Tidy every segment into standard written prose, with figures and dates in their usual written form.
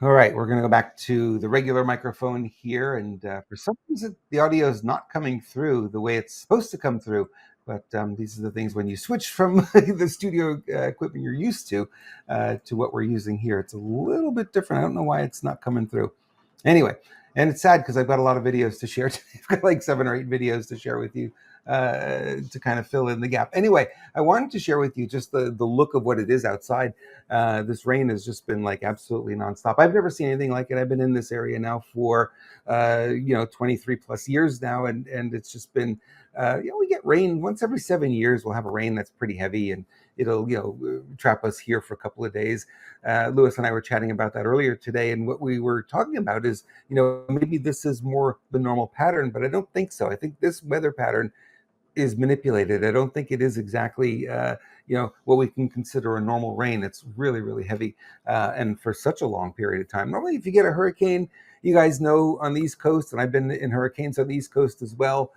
All right, we're going to go back to the regular microphone here, and for some reason, the audio is not coming through the way it's supposed to come through. But these are the things when you switch from the studio equipment you're used to what we're using here. It's a little bit different. I don't know why it's not coming through. Anyway, and it's sad because I've got a lot of videos to share today. I've got like 7 or 8 videos to share with you to kind of fill in the gap. Anyway, I wanted to share with you just the look of what it is outside. This rain has just been like absolutely nonstop. I've never seen anything like it. I've been in this area now for 23 plus years now, and it's just been we get rain once every 7 years. We'll have a rain that's pretty heavy, and it'll trap us here for a couple of days. Lewis and I were chatting about that earlier today, and what we were talking about is maybe this is more the normal pattern, but I don't think so. I think this weather pattern is manipulated. I don't think it is exactly what we can consider a normal rain. It's really, really heavy, and for such a long period of time. Normally, if you get a hurricane, you guys know on the East Coast, and I've been in hurricanes on the East Coast as well.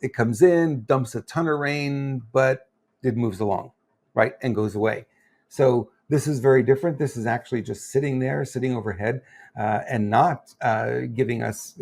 It comes in, dumps a ton of rain, but it moves along, right, and goes away. So this is very different. This is actually just sitting there, sitting overhead, and not giving us,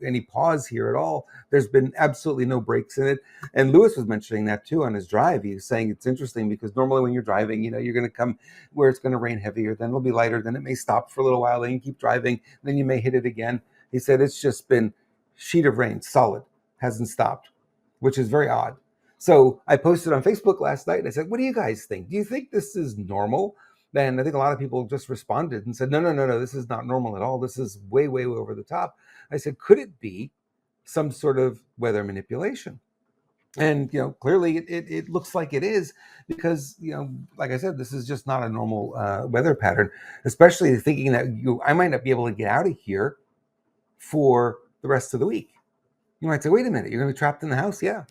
any pause here at all. There's been absolutely no breaks in it. And Lewis was mentioning that too on his drive. He was saying it's interesting because normally when you're driving, you're going to come where it's going to rain heavier, then it'll be lighter, then it may stop for a little while, then you keep driving, then you may hit it again. He said it's just been sheet of rain, solid, hasn't stopped, which is very odd. So I posted on Facebook last night and I said, what do you guys think? Do you think this is normal? And I think a lot of people just responded and said, no, no, no, no, this is not normal at all. This is way, way, way over the top. I said, could it be some sort of weather manipulation? And clearly it looks like it is, because like I said, this is just not a normal weather pattern, especially thinking that I might not be able to get out of here for the rest of the week. You might say, wait a minute, you're going to be trapped in the house? Yeah.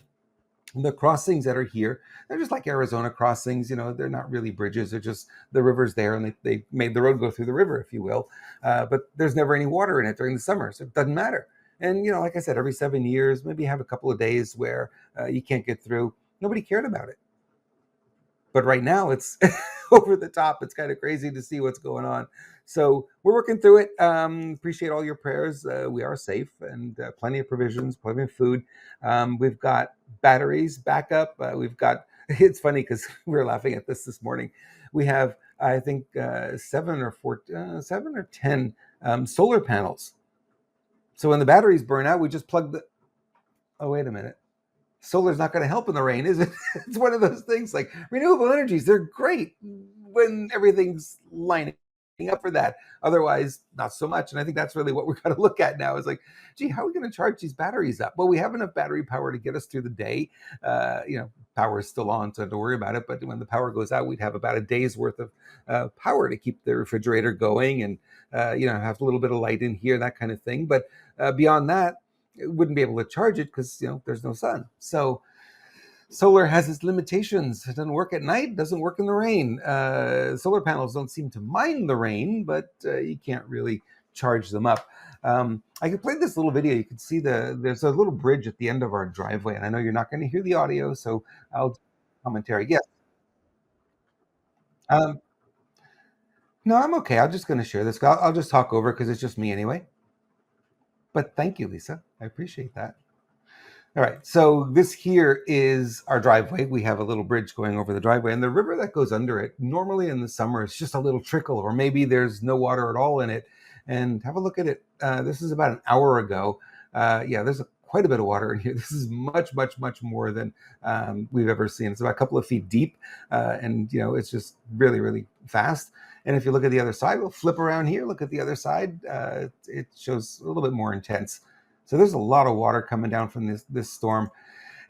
The crossings that are here, they're just like Arizona crossings. They're not really bridges. They're just the river's there, and they made the road go through the river, if you will. But there's never any water in it during the summer, so it doesn't matter. And like I said, every 7 years, maybe you have a couple of days where you can't get through. Nobody cared about it. But right now it's over the top. It's kind of crazy to see what's going on. So we're working through it. Appreciate all your prayers. We are safe, and plenty of provisions, plenty of food. We've got batteries backup. We've got, it's funny because we were laughing at this morning. We have, I think, 7 or 10 solar panels. So when the batteries burn out, we just plug oh, wait a minute. Solar's not going to help in the rain, is it? It's one of those things, like renewable energies. They're great when everything's lining up for that. Otherwise, not so much. And I think that's really what we're going to look at now is like, gee, how are we going to charge these batteries up? Well, we have enough battery power to get us through the day. Power is still on, so don't worry about it. But when the power goes out, we'd have about a day's worth of power to keep the refrigerator going, and have a little bit of light in here, that kind of thing. But beyond that, it wouldn't be able to charge it because there's no sun. So solar has its limitations. It doesn't work at night, doesn't work in the rain. Solar panels don't seem to mind the rain, but you can't really charge them up. I can play this little video. You can see there's a little bridge at the end of our driveway, and I know you're not going to hear the audio, so I'll commentary. Yes. Um, no, I'm okay. I'm just going to share this. I'll just talk over because it's just me anyway. But thank you, Lisa. I appreciate that. All right, so this here is our driveway. We have a little bridge going over the driveway, and the river that goes under it, normally in the summer, it's just a little trickle, or maybe there's no water at all in it. And have a look at it. This is about an hour ago. There's quite a bit of water in here. This is much, much, much more than we've ever seen. It's about a couple of feet deep, and it's just really, really fast. And if you look at the other side, we'll flip around here, look at the other side. It shows a little bit more intense. So there's a lot of water coming down from this storm,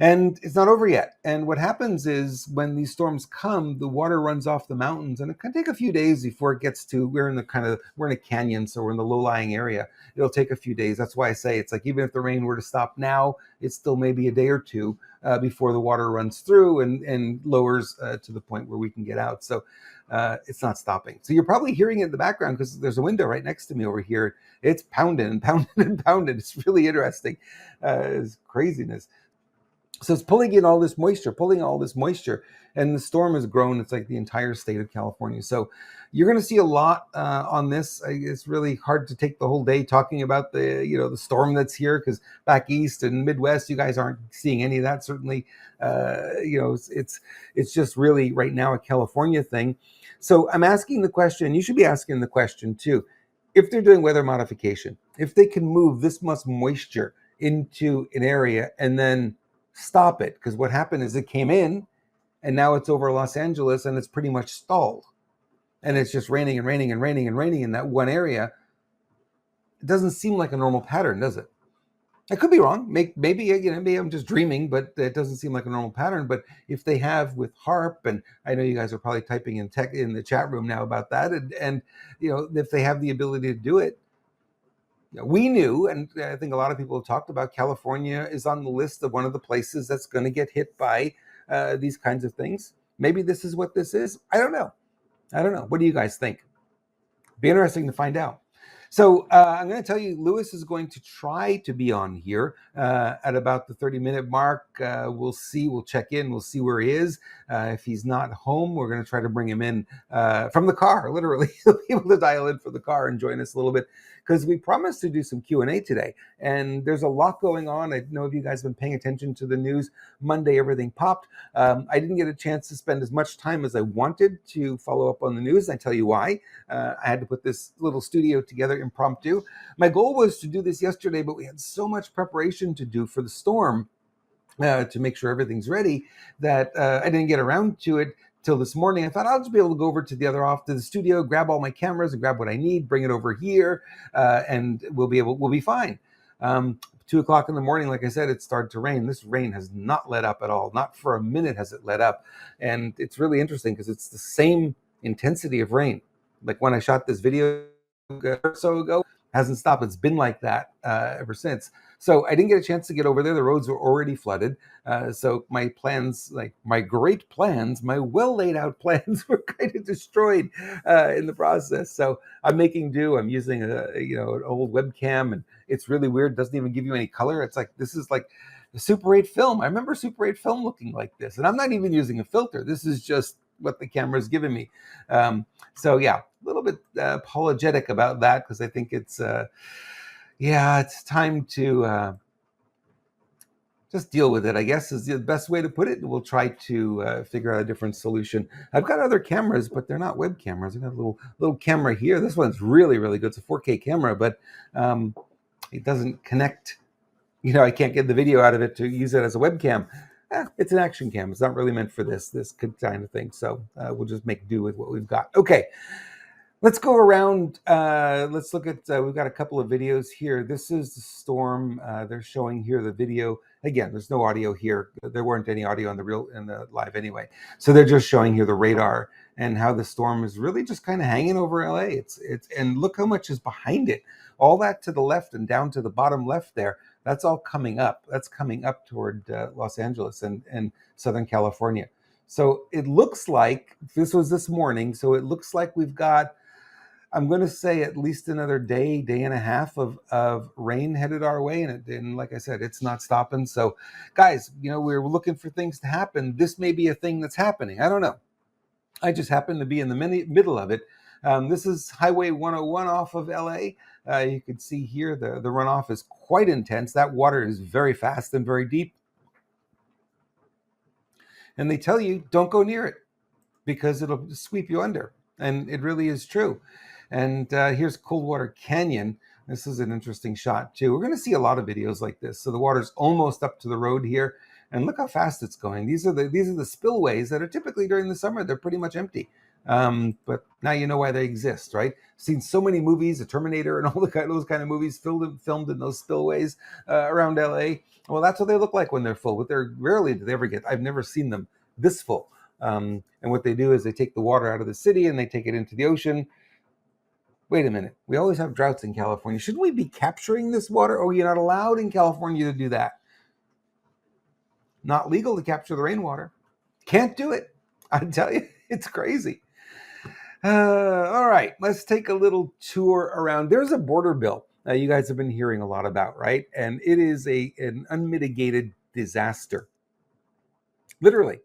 and it's not over yet. And what happens is when these storms come, the water runs off the mountains, and it can take a few days before it gets to, we're in a canyon, so we're in the low-lying area. It'll take a few days. That's why I say it's like, even if the rain were to stop now, it's still maybe a day or two before the water runs through and lowers to the point where we can get out. So it's not stopping. So you're probably hearing it in the background because there's a window right next to me over here. It's pounding and pounding and pounding. It's really interesting. It's craziness. So it's pulling in all this moisture, and the storm has grown. It's like the entire state of California. So you're going to see a lot on this. It's really hard to take the whole day talking about the storm that's here, because back east and Midwest, you guys aren't seeing any of that. Certainly, it's just really right now a California thing. So I'm asking the question. You should be asking the question too. If they're doing weather modification, if they can move this much moisture into an area and then stop it, because what happened is it came in and now it's over Los Angeles and it's pretty much stalled, and it's just raining and raining and raining and raining in that one area. It doesn't seem like a normal pattern, does it? I could be wrong. Maybe I'm just dreaming, but it doesn't seem like a normal pattern. But if they have with HARP, and I know you guys are probably typing in tech in the chat room now about that, and if they have the ability to do it, we knew, and I think a lot of people have talked about, California is on the list of one of the places that's going to get hit by these kinds of things. Maybe this is what this is. I don't know. What do you guys think? Be interesting to find out. So I'm going to tell you, Lewis is going to try to be on here at about the 30-minute mark. We'll see. We'll check in. We'll see where he is. If he's not home, we're going to try to bring him in from the car, literally. He'll be able to dial in for the car and join us a little bit, because we promised to do some Q&A today. And there's a lot going on. I know if you guys have been paying attention to the news. Monday, everything popped. I didn't get a chance to spend as much time as I wanted to follow up on the news. I tell you why. I had to put this little studio together impromptu. My goal was to do this yesterday, but we had so much preparation to do for the storm to make sure everything's ready that I didn't get around to it till this morning. I thought I'll just be able to go over to the other off to the studio, grab all my cameras and grab what I need, bring it over here, and we'll be fine. 2:00 in the morning, like I said, it started to rain. This rain has not let up at all. Not for a minute has it let up. And it's really interesting because it's the same intensity of rain. Like when I shot this video or so ago, hasn't stopped. It's been like that ever since. So I didn't get a chance to get over there. The roads were already flooded. So my plans, like my great plans, my well laid out plans, were kind of destroyed in the process. So I'm making do. I'm using an old webcam, and it's really weird. It doesn't even give you any color. It's like, this is like the Super 8 film. I remember Super 8 film looking like this, and I'm not even using a filter. This is just what the camera's given me. So yeah, a little bit apologetic about that, because I think it's time to just deal with it, I guess, is the best way to put it. We'll try to figure out a different solution. I've got other cameras, but they're not web cameras. I've got a little camera here. This one's really, really good. It's a 4K camera, but it doesn't connect. I can't get the video out of it to use it as a webcam. It's an action cam. It's not really meant for this kind of thing. So we'll just make do with what we've got. Okay. Let's go around. Let's look at, we've got a couple of videos here. This is the storm. They're showing here the video. Again, there's no audio here. There weren't any audio in the live anyway. So they're just showing here the radar and how the storm is really just kind of hanging over LA. And look how much is behind it. All that to the left and down to the bottom left there. That's all coming up. That's coming up toward Los Angeles and Southern California. So it looks like, this was this morning, so it looks like we've got, I'm going to say, at least another day and a half of rain headed our way. And like I said, it's not stopping. So guys, we're looking for things to happen. This may be a thing that's happening. I don't know. I just happen to be in the middle of it. This is Highway 101 off of LA. You can see here the runoff is quite intense. That water is very fast and very deep. And they tell you, don't go near it because it'll sweep you under. And it really is true. And here's Coldwater Canyon. This is an interesting shot too. We're going to see a lot of videos like this. So the water's almost up to the road here. And look how fast it's going. These are the spillways that are typically during the summer. They're pretty much empty. But now you know why they exist, right? Seen so many movies, The Terminator and all those kind of movies filmed in those spillways around LA. Well, that's what they look like when they're full. But they're rarely do they ever get. I've never seen them this full. And what they do is they take the water out of the city and they take it into the ocean. Wait a minute. We always have droughts in California. Shouldn't we be capturing this water? Oh, you're not allowed in California to do that. Not legal to capture the rainwater. Can't do it. I tell you, it's crazy. All right, let's take a little tour around. There's a border bill you guys have been hearing a lot about, right? And it is an unmitigated disaster. Literally.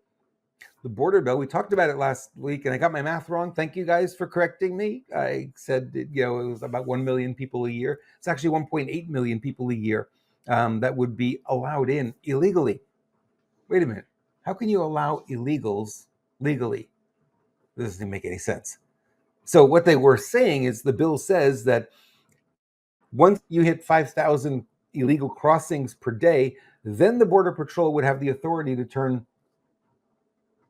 The border bill, we talked about it last week, and I got my math wrong. Thank you guys for correcting me. I said, it was about 1 million people a year. It's actually 1.8 million people a year that would be allowed in illegally. Wait a minute. How can you allow illegals legally? This doesn't make any sense. So what they were saying is the bill says that once you hit 5,000 illegal crossings per day, then the Border Patrol would have the authority to turn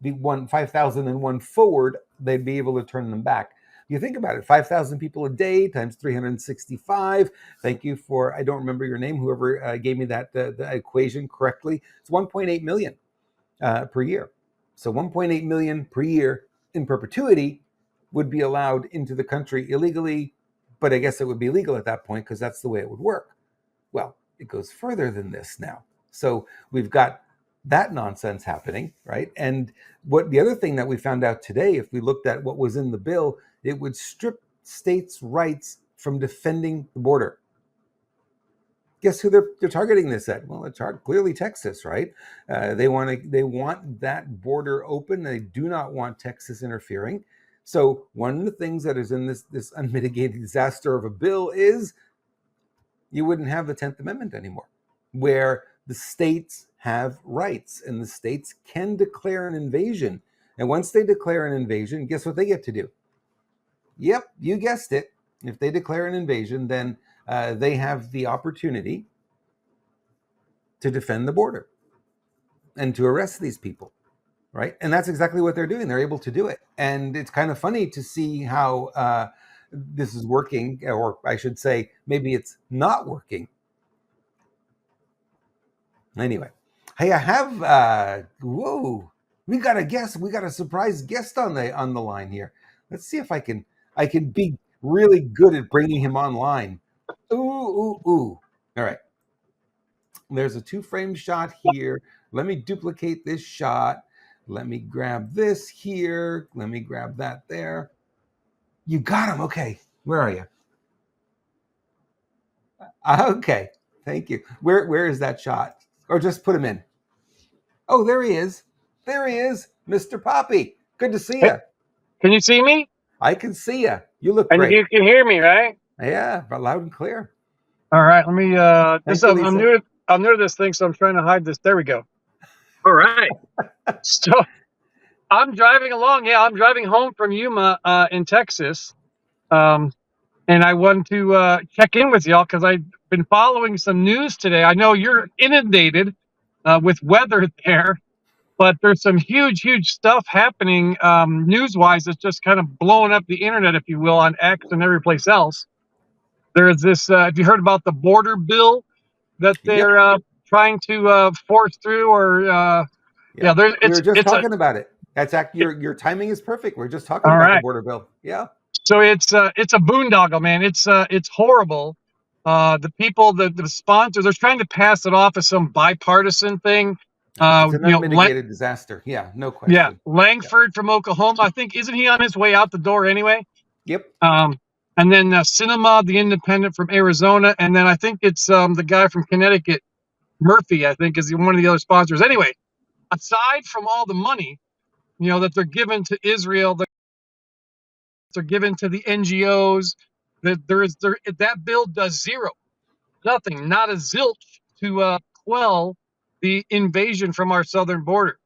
the 5,001 forward. They'd be able to turn them back. You think about it, 5,000 people a day times 365. Thank you for, I don't remember your name, whoever gave me that the equation correctly. It's 1.8 million per year. So 1.8 million per year in perpetuity would be allowed into the country illegally, but I guess it would be legal at that point because that's the way it would work. Well, it goes further than this now. So we've got that nonsense happening, right? And what the other thing that we found out today, if we looked at what was in the bill, it would strip states' rights from defending the border. Guess who they're targeting this at? Well, it's clearly Texas, right? They want that border open. They do not want Texas interfering. So one of the things that is in this unmitigated disaster of a bill is you wouldn't have the 10th Amendment anymore, where the states have rights and the states can declare an invasion. And once they declare an invasion, guess what they get to do? Yep, you guessed it. If they declare an invasion, then they have the opportunity to defend the border and to arrest these people, right? And that's exactly what they're doing. They're able to do it. And it's kind of funny to see how this is working, or I should say, maybe it's not working. Anyway, hey, I have we got a guest. We got a surprise guest on the line here. Let's see if I can be really good at bringing him online. Ooh. All right. There's a 2-frame shot here. Let me duplicate this shot. Let me grab this here. Let me grab that there. You got him. Okay. Where are you? Okay. Thank you. Where is that shot? Or just put him in. Oh, there he is. There he is, Mr. Poppy. Good to see you. Can you see me? I can see you. You look and great. You can hear me, right? Yeah, but loud and clear. All right. Let me. I'm new. I'm new to this thing, so I'm trying to hide this. There we go. All right. So I'm driving along. Yeah, I'm driving home from Yuma in Texas, and I wanted to check in with y'all because I've been following some news today. I know you're inundated with weather there. But there's some huge stuff happening news-wise that's just kind of blowing up the internet, if you will, on X and every place else. There's this, have you heard about the border bill that they're trying to force through? Or we were just talking about it. That's your timing is perfect. We're just talking about the border bill. Yeah. So it's a boondoggle, man. It's horrible. The people, the sponsors, they're trying to pass it off as some bipartisan thing. It's an unmitigated disaster. Yeah, no question. Yeah, Langford from Oklahoma. I think, isn't he on his way out the door anyway? Yep. And then Cinema, the independent from Arizona, and then I think it's the guy from Connecticut, Murphy. I think is one of the other sponsors. Anyway, aside from all the money, that they're giving to Israel, that they're giving to the NGOs, that bill does zero, nothing, not a zilch to quell the invasion from our southern border.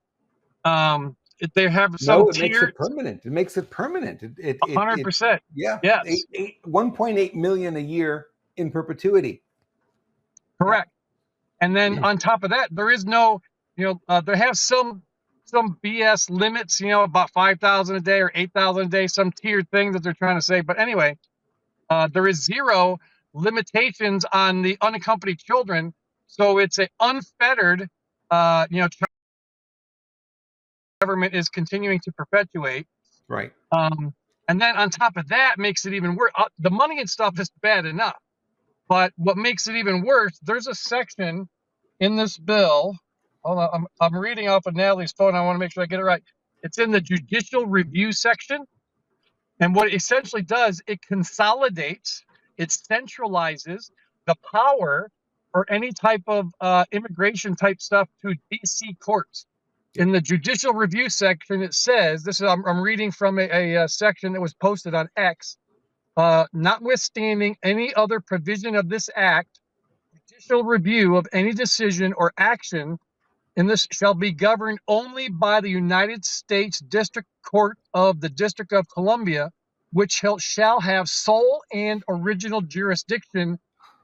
They have some it makes it permanent. It makes it permanent. 100%. Yeah. Yes. 1.8 million a year in perpetuity. Correct. Yeah. And then on top of that, there is no, they have some BS limits, about 5,000 a day or 8,000 a day, some tiered thing that they're trying to say. But anyway, there is zero limitations on the unaccompanied children. So it's an unfettered, government is continuing to perpetuate. Right. And then on top of that makes it even worse. The money and stuff is bad enough. But what makes it even worse, there's a section in this bill. Hold on, I'm reading off of Natalie's phone. I want to make sure I get it right. It's in the judicial review section. And what it essentially does, it consolidates, it centralizes the power for any type of immigration type stuff to DC courts. In the judicial review section, it says, this is, I'm reading from a section that was posted on X, notwithstanding any other provision of this act, judicial review of any decision or action in this shall be governed only by the United States District Court of the District of Columbia, which shall have sole and original jurisdiction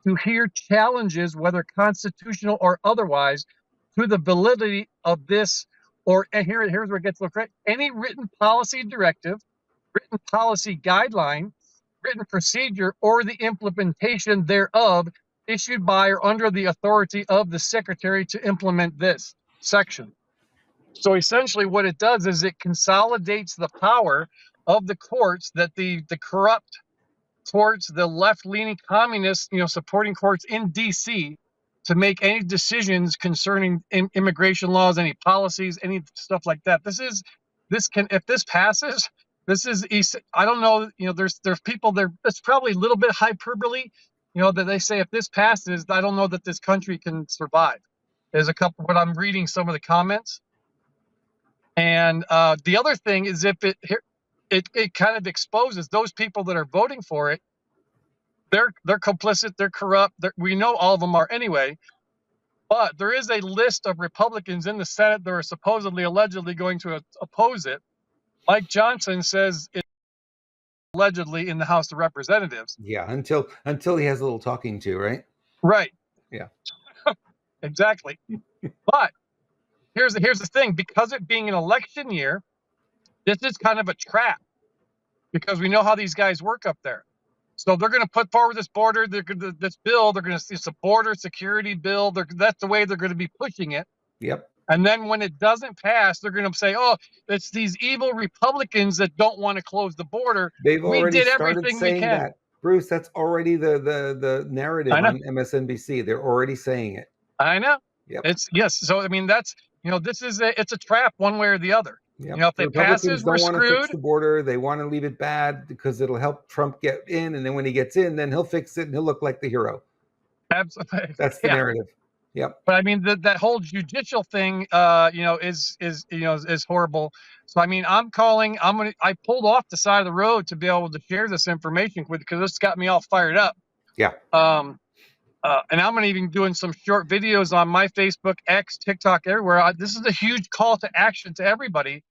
to hear challenges, whether constitutional or otherwise, to the validity of this, or and here's where it gets a little correct, any written policy directive, written policy guideline, written procedure, or the implementation thereof issued by or under the authority of the secretary to implement this section. So essentially what it does is it consolidates the power of the courts, that the corrupt courts, the left-leaning communists, supporting courts in DC, to make any decisions concerning immigration laws, any policies, any stuff like that. If this passes, this is, I don't know, there's people there, it's probably a little bit hyperbole, that they say if this passes, I don't know that this country can survive. There's a couple, but I'm reading some of the comments. And the other thing is, if it kind of exposes those people that are voting for it. They're complicit, they're corrupt. We know all of them are anyway. But there is a list of Republicans in the Senate that are supposedly, allegedly going to oppose it. Mike Johnson says it's allegedly in the House of Representatives. Yeah, until he has a little talking to, right? Right. Yeah. Exactly. But here's the thing, because it being an election year, this is kind of a trap, because we know how these guys work up there. So they're going to put forward this bill. They're going to see a border security bill. That's the way they're going to be pushing it. Yep. And then when it doesn't pass, they're going to say, "Oh, it's these evil Republicans that don't want to close the border. They've We already did started everything we saying can." that, Bruce. That's already the narrative I know. on MSNBC. They're already saying it. I know. Yep. Yes. So I mean, that's it's a trap one way or the other. Yep. If The it passes, we're don't want to screwed. fix the border. They want to leave it bad because it'll help Trump get in, and then when he gets in, then he'll fix it and he'll look like the hero. Absolutely. That's the narrative. Yep. But I mean, that whole judicial thing, is horrible. So I mean, I pulled off the side of the road to be able to share this information with, because this got me all fired up. Yeah. And I'm going to even doing some short videos on my Facebook, X, TikTok, everywhere. This is a huge call to action to everybody.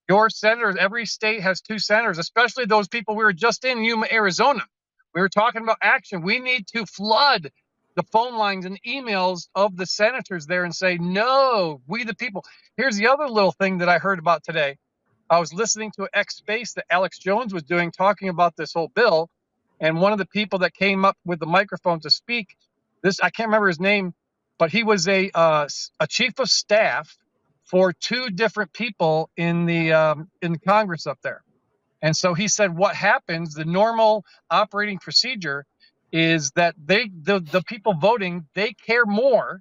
Your senators, every state has 2 senators, especially those people we were just in Yuma, Arizona. We were talking about action. We need to flood the phone lines and emails of the senators there and say, no, we the people. Here's the other little thing that I heard about today. I was listening to an X Space that Alex Jones was doing, talking about this whole bill. And one of the people that came up with the microphone to speak, I can't remember his name, but he was a chief of staff for 2 different people in Congress up there. And so he said, what happens, the normal operating procedure is that the people voting, they care more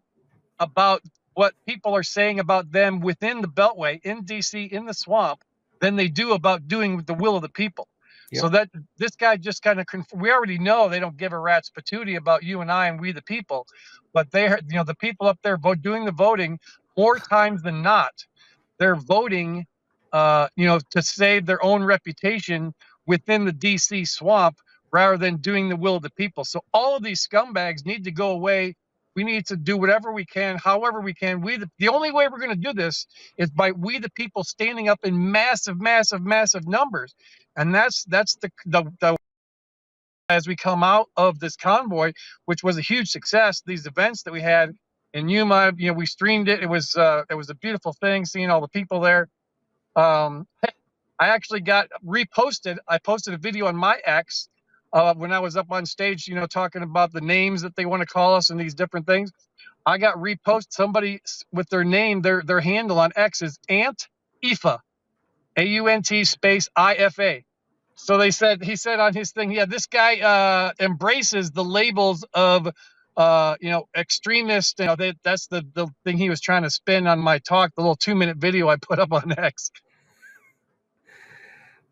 about what people are saying about them within the Beltway, in DC, in the swamp, than they do about doing the will of the people. Yep. So that this guy just kind of, we already know they don't give a rat's patootie about you and I and we the people, but they are, the people up there doing the voting, more times than not, they're voting, to save their own reputation within the DC swamp rather than doing the will of the people. So all of these scumbags need to go away. We need to do whatever we can, however we can. The only way we're going to do this is by we the people standing up in massive, massive, massive numbers. And that's the as we come out of this convoy, which was a huge success. These events that we had in Yuma, we streamed it. It was a beautiful thing, seeing all the people there. I actually got reposted. I posted a video on my X when I was up on stage, talking about the names that they want to call us and these different things. I got reposted, somebody with their name, their handle on X is Aunt Ifa, AUNT space IFA. So he said on his thing, yeah, this guy embraces the labels of extremist. That's the thing he was trying to spin on my talk, the little 2-minute video I put up on X.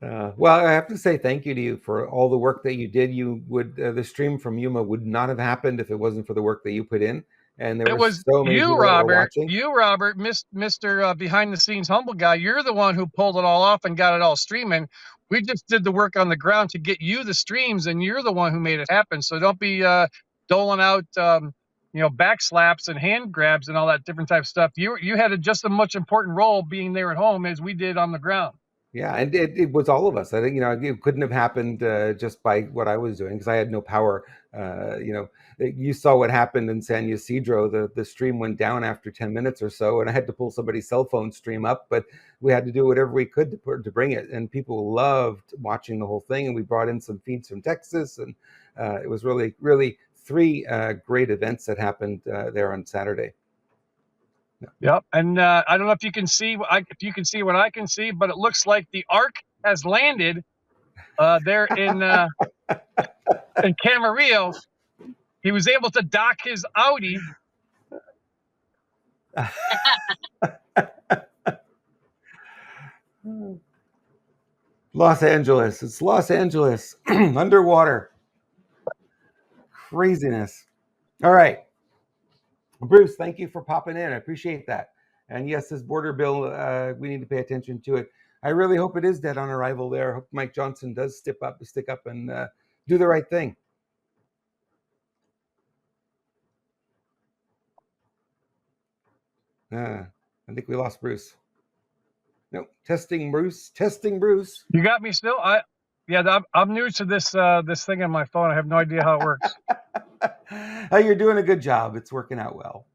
Well, I have to say thank you to you for all the work that you did. The stream from Yuma would not have happened if it wasn't for the work that you put in. and there It were was so many you, people that were Robert. watching. You, Robert, Mr. Behind the scenes humble guy. You're the one who pulled it all off and got it all streaming. We just did the work on the ground to get you the streams, and you're the one who made it happen. So don't be doling out, back slaps and hand grabs and all that different type of stuff. You had just as much important role being there at home as we did on the ground. Yeah, and it was all of us. I think, it couldn't have happened just by what I was doing because I had no power. You saw what happened in San Ysidro. The stream went down after 10 minutes or so, and I had to pull somebody's cell phone stream up, but we had to do whatever we could to bring it. And people loved watching the whole thing. And we brought in some feeds from Texas, and it was really, really three great events that happened there on Saturday. Yep, and I don't know if you can see if you can see what I can see, but it looks like the Ark has landed there in Camarillo. He was able to dock his Audi. Los Angeles. It's Los Angeles. Underwater. Craziness. All right. Bruce, thank you for popping in. I appreciate that. And yes, this border bill, we need to pay attention to it. I really hope it is dead on arrival there. I hope Mike Johnson does stick up and do the right thing. I think we lost Bruce. No, testing Bruce. Testing Bruce. You got me still? I'm new to this thing on my phone. I have no idea how it works. Oh, you're doing a good job. It's working out well.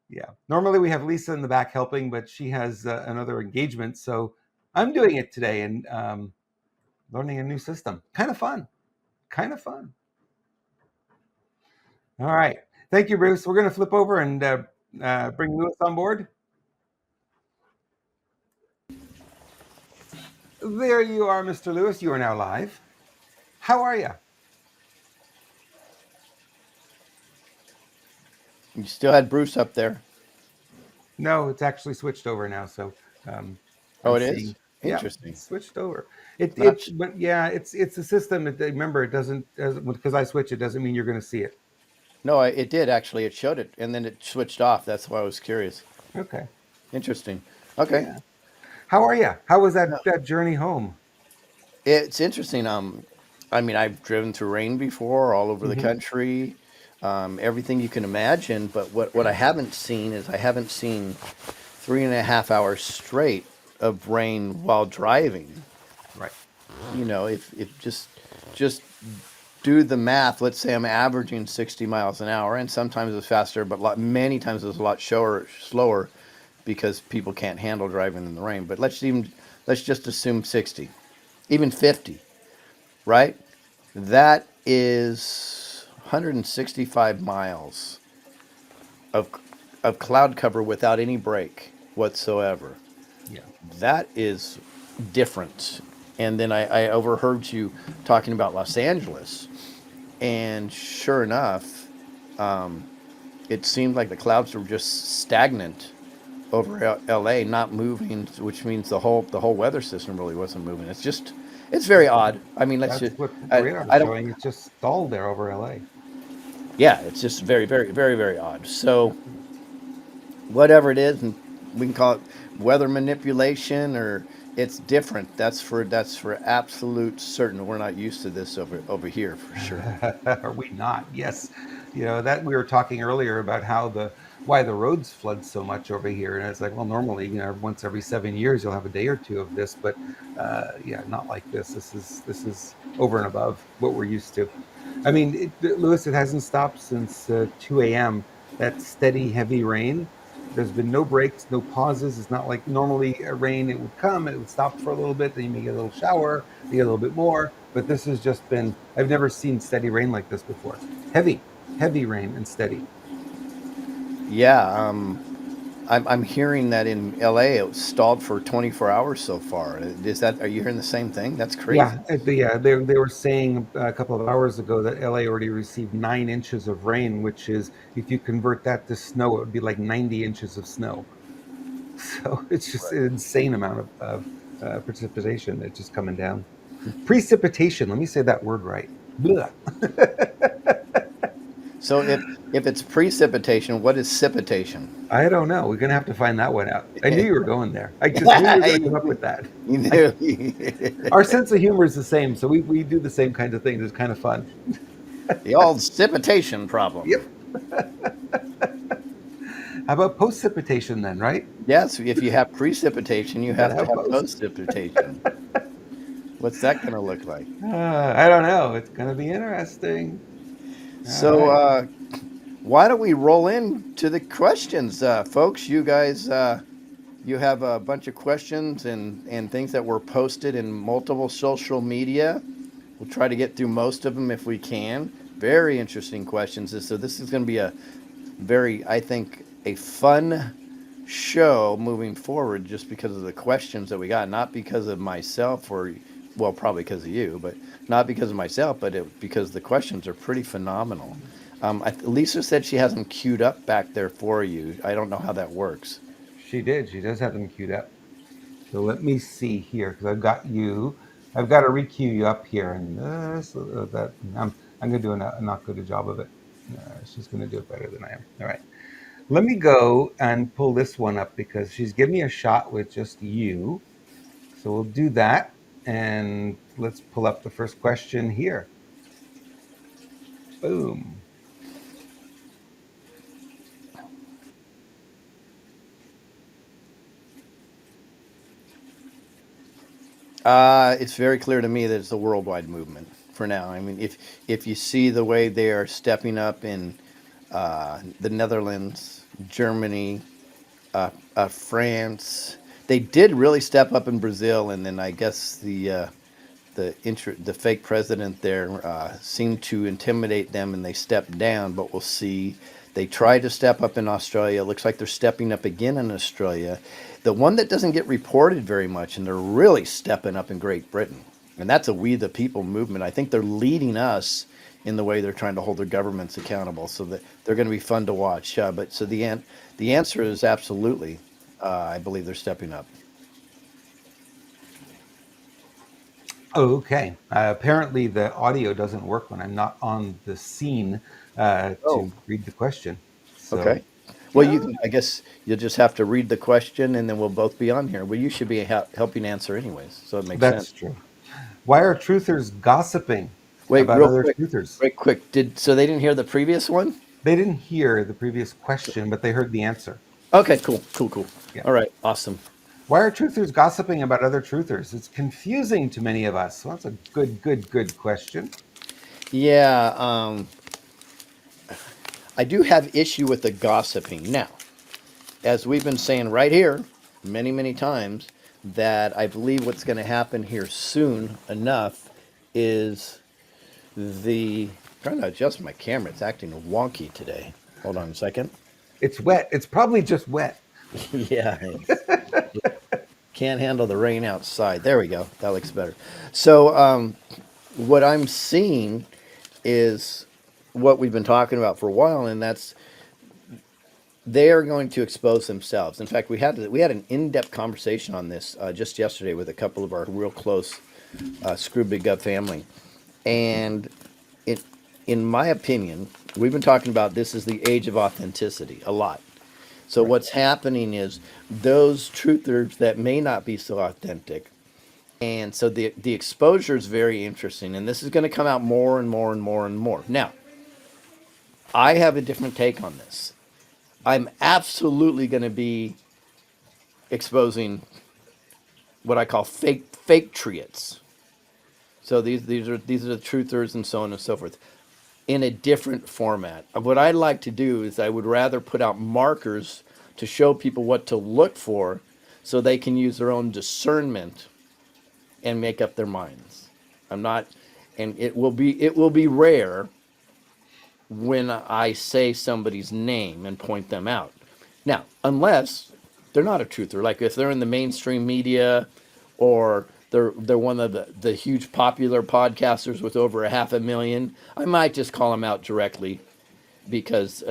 Yeah. Normally we have Lisa in the back helping, but she has another engagement. So I'm doing it today and learning a new system. Kind of fun. Kind of fun. All right. Thank you, Bruce. We're going to flip over and bring Lewis on board. There you are, Mr. Lewis. You are now live. How are you? You still had Bruce up there. No, it's actually switched over now. So, it is interesting. Yeah, it's switched over. But yeah, it's a system. Remember, it doesn't because I switch. It doesn't mean you're going to see it. No, it did actually. It showed it, and then it switched off. That's why I was curious. Okay. Interesting. Okay. Yeah. How are you? How was that journey home? It's interesting. I mean, I've driven through rain before, all over the country, everything you can imagine. But what I haven't seen is 3.5 hours straight of rain while driving. Right. If just do the math. Let's say I'm averaging 60 miles an hour, and sometimes it's faster, but many times it's a lot slower because people can't handle driving in the rain. But let's just assume 60, even 50, right? That is 165 miles of cloud cover without any break whatsoever. Yeah. That is different. And then I overheard you talking about Los Angeles, and sure enough, it seemed like the clouds were just stagnant over LA, not moving, which means the whole weather system really wasn't moving. It's very odd. I mean, That's what the radar is showing. It's just stalled there over LA. Yeah, it's just very, very, very, very odd. So, whatever it is, and we can call it weather manipulation, or it's different. That's for absolute certain. We're not used to this over here for sure. Are we not? Yes. That we were talking earlier about why the roads flood so much over here, and it's like, well, normally, once every 7 years you'll have a day or two of this, but yeah, not like this. This is over and above what we're used to. I mean, Lewis, it hasn't stopped since 2 a.m. That steady, heavy rain. There's been no breaks, no pauses. It's not like normally rain, it would come, it would stop for a little bit, then you may get a little shower, you get a little bit more. But this has just been, I've never seen steady rain like this before. Heavy rain and steady. Yeah, I'm hearing that in LA it was stalled for 24 hours so far. Are you hearing the same thing? That's crazy. Yeah, they were saying a couple of hours ago that LA already received 9 inches of rain, which is, if you convert that to snow, it would be like 90 inches of snow. So it's just an insane amount of precipitation that's just coming down. Precipitation. Let me say that word right. Blah. So if it's precipitation, what is precipitation? I don't know. We're gonna have to find that one out. I knew you were going there. I just knew you were gonna come up with that. You knew. Our sense of humor is the same, so we do the same kinds of things. It's kind of fun. The old precipitation problem. Yep. How about precipitation then, right? Yes, if you have precipitation, you have Gotta to have have post. precipitation. What's that going to look like? I don't know. It's gonna be interesting. All So, right. why don't we roll into the questions, folks? You guys, you have a bunch of questions and things that were posted in multiple social media. We'll try to get through most of them if we can. Very interesting questions. So this is going to be a very, I think, a fun show moving forward just because of the questions that we got, not because of myself or, well, probably because of you, but not because of myself, but because the questions are pretty phenomenal. Lisa said she has them queued up back there for you. I don't know how that works. She did. She does have them queued up. So let me see here because I've got you. I've got to requeue you up here, and that I'm going to do a not good a job of it. She's going to do it better than I am. All right. Let me go and pull this one up because she's giving me a shot with just you. So we'll do that, and let's pull up the first question here. Boom. It's very clear to me that it's a worldwide movement for now. I mean, if you see the way they are stepping up in the Netherlands, Germany, France, they did really step up in Brazil, and then I guess the fake president there seemed to intimidate them, and they stepped down. But we'll see. They tried to step up in Australia. It looks like they're stepping up again in Australia. The one that doesn't get reported very much, and they're really stepping up in Great Britain, and that's a We the People movement. I think they're leading us in the way they're trying to hold their governments accountable. So that they're going to be fun to watch. But so the answer is absolutely. I believe they're stepping up. Okay. Apparently, the audio doesn't work when I'm not on the scene Oh, to read the question. So, okay. Well, you can. I guess you'll just have to read the question, and then we'll both be on here. Well, you should be helping answer anyways, so it makes sense. that's true. Why are truthers gossiping Wait, about real other quick, truthers? right quick. Did so they didn't hear the previous one? They didn't hear the previous question, but they heard the answer. Okay, cool. Yeah. All right, awesome. Why are truthers gossiping about other truthers? It's confusing to many of us. Well, that's a good question. Yeah, I do have issue with the gossiping now, as we've been saying right here, many times, that I believe what's going to happen here soon enough is the. I'm trying to adjust my camera. It's acting wonky today. Hold on a second. It's wet. It's probably just wet. Yeah, can't handle the rain outside. There we go. That looks better. So, what I'm seeing is what we've been talking about for a while, and that's they are going to expose themselves. In fact, we had an in-depth conversation on this just yesterday with a couple of our real close Screw Big Gov family, and it, in my opinion, we've been talking about this is the age of authenticity a lot. So Right. what's happening is those truthers that may not be so authentic. And so the exposure is very interesting, and this is going to come out more and more and more and more. Now, I have a different take on this. I'm absolutely going to be exposing what I call fake triads. So these are the truthers and so on and so forth in a different format. What I'd like to do is I would rather put out markers to show people what to look for so they can use their own discernment and make up their minds. I'm not and it will be rare when I say somebody's name and point them out. Now, unless they're not a truther, like if they're in the mainstream media or they're one of the huge popular podcasters with over 500,000, I might just call them out directly because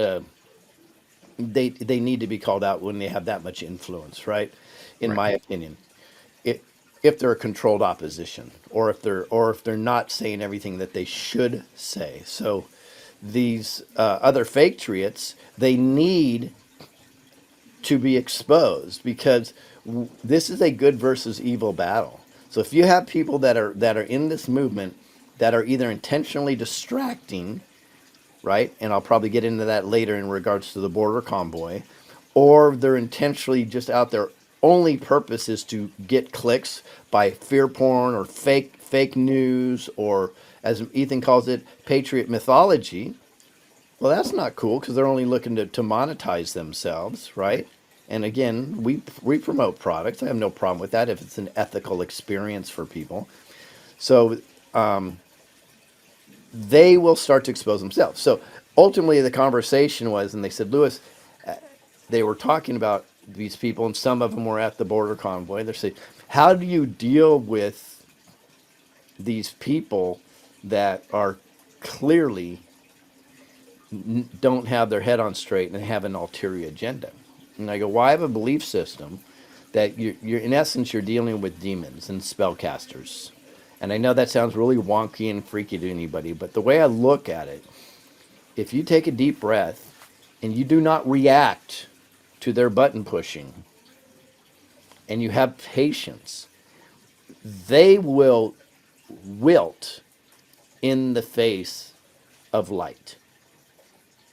they need to be called out when they have that much influence, right? In Right. my opinion, it, if they're a controlled opposition or if they're not saying everything that they should say. So these other patriots, they need to be exposed because this is a good versus evil battle. So if you have people that are in this movement that are either intentionally distracting, right? And I'll probably get into that later in regards to the border convoy, or they're intentionally just out there. Only purpose is to get clicks by fear porn or fake news, or as Ethan calls it, patriot mythology. Well, that's not cool because they're only looking to monetize themselves, right? And again, we promote products. I have no problem with that if it's an ethical experience for people. So they will start to expose themselves. So ultimately, the conversation was, and they said, Lewis, they were talking about these people, and some of them were at the border convoy. They're saying, how do you deal with these people that are clearly don't have their head on straight and have an ulterior agenda? And I go, well, I have a belief system that you're in essence, you're dealing with demons and spellcasters. And I know that sounds really wonky and freaky to anybody, but the way I look at it, if you take a deep breath and you do not react to their button pushing and you have patience, they will wilt in the face of light.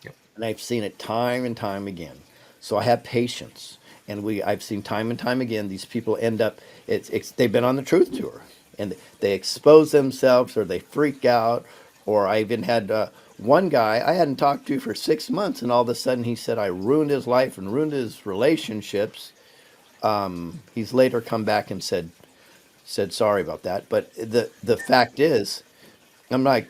Yep. And I've seen it time and time again. So I have patience. And I've seen time and time again these people end up they've been on the truth tour and they expose themselves or they freak out. Or I even had one guy I hadn't talked to for 6 months, and all of a sudden he said I ruined his life and ruined his relationships. He's later come back and said sorry about that. But the fact is, I'm like,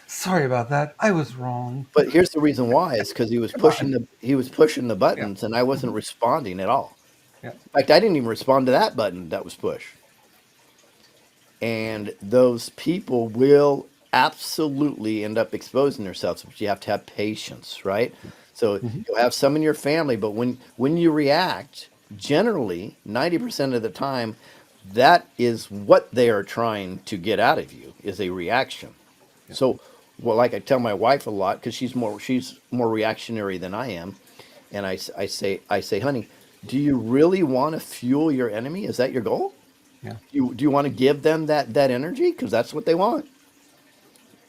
Sorry about that. I was wrong. but here's the reason why is because Come on. he was pushing the Yeah. buttons and I wasn't responding at all. Yeah. In fact, I didn't even respond to that button that was pushed. And those people will absolutely end up exposing themselves, but you have to have patience, right? So you'll have some in your family, but when you react, generally 90% of the time, that is what they are trying to get out of you is a reaction. So, well, like I tell my wife a lot because she's more reactionary than I am, and I say, honey, do you really want to fuel your enemy? Is that your goal? Yeah. Do you want to give them that energy because that's what they want?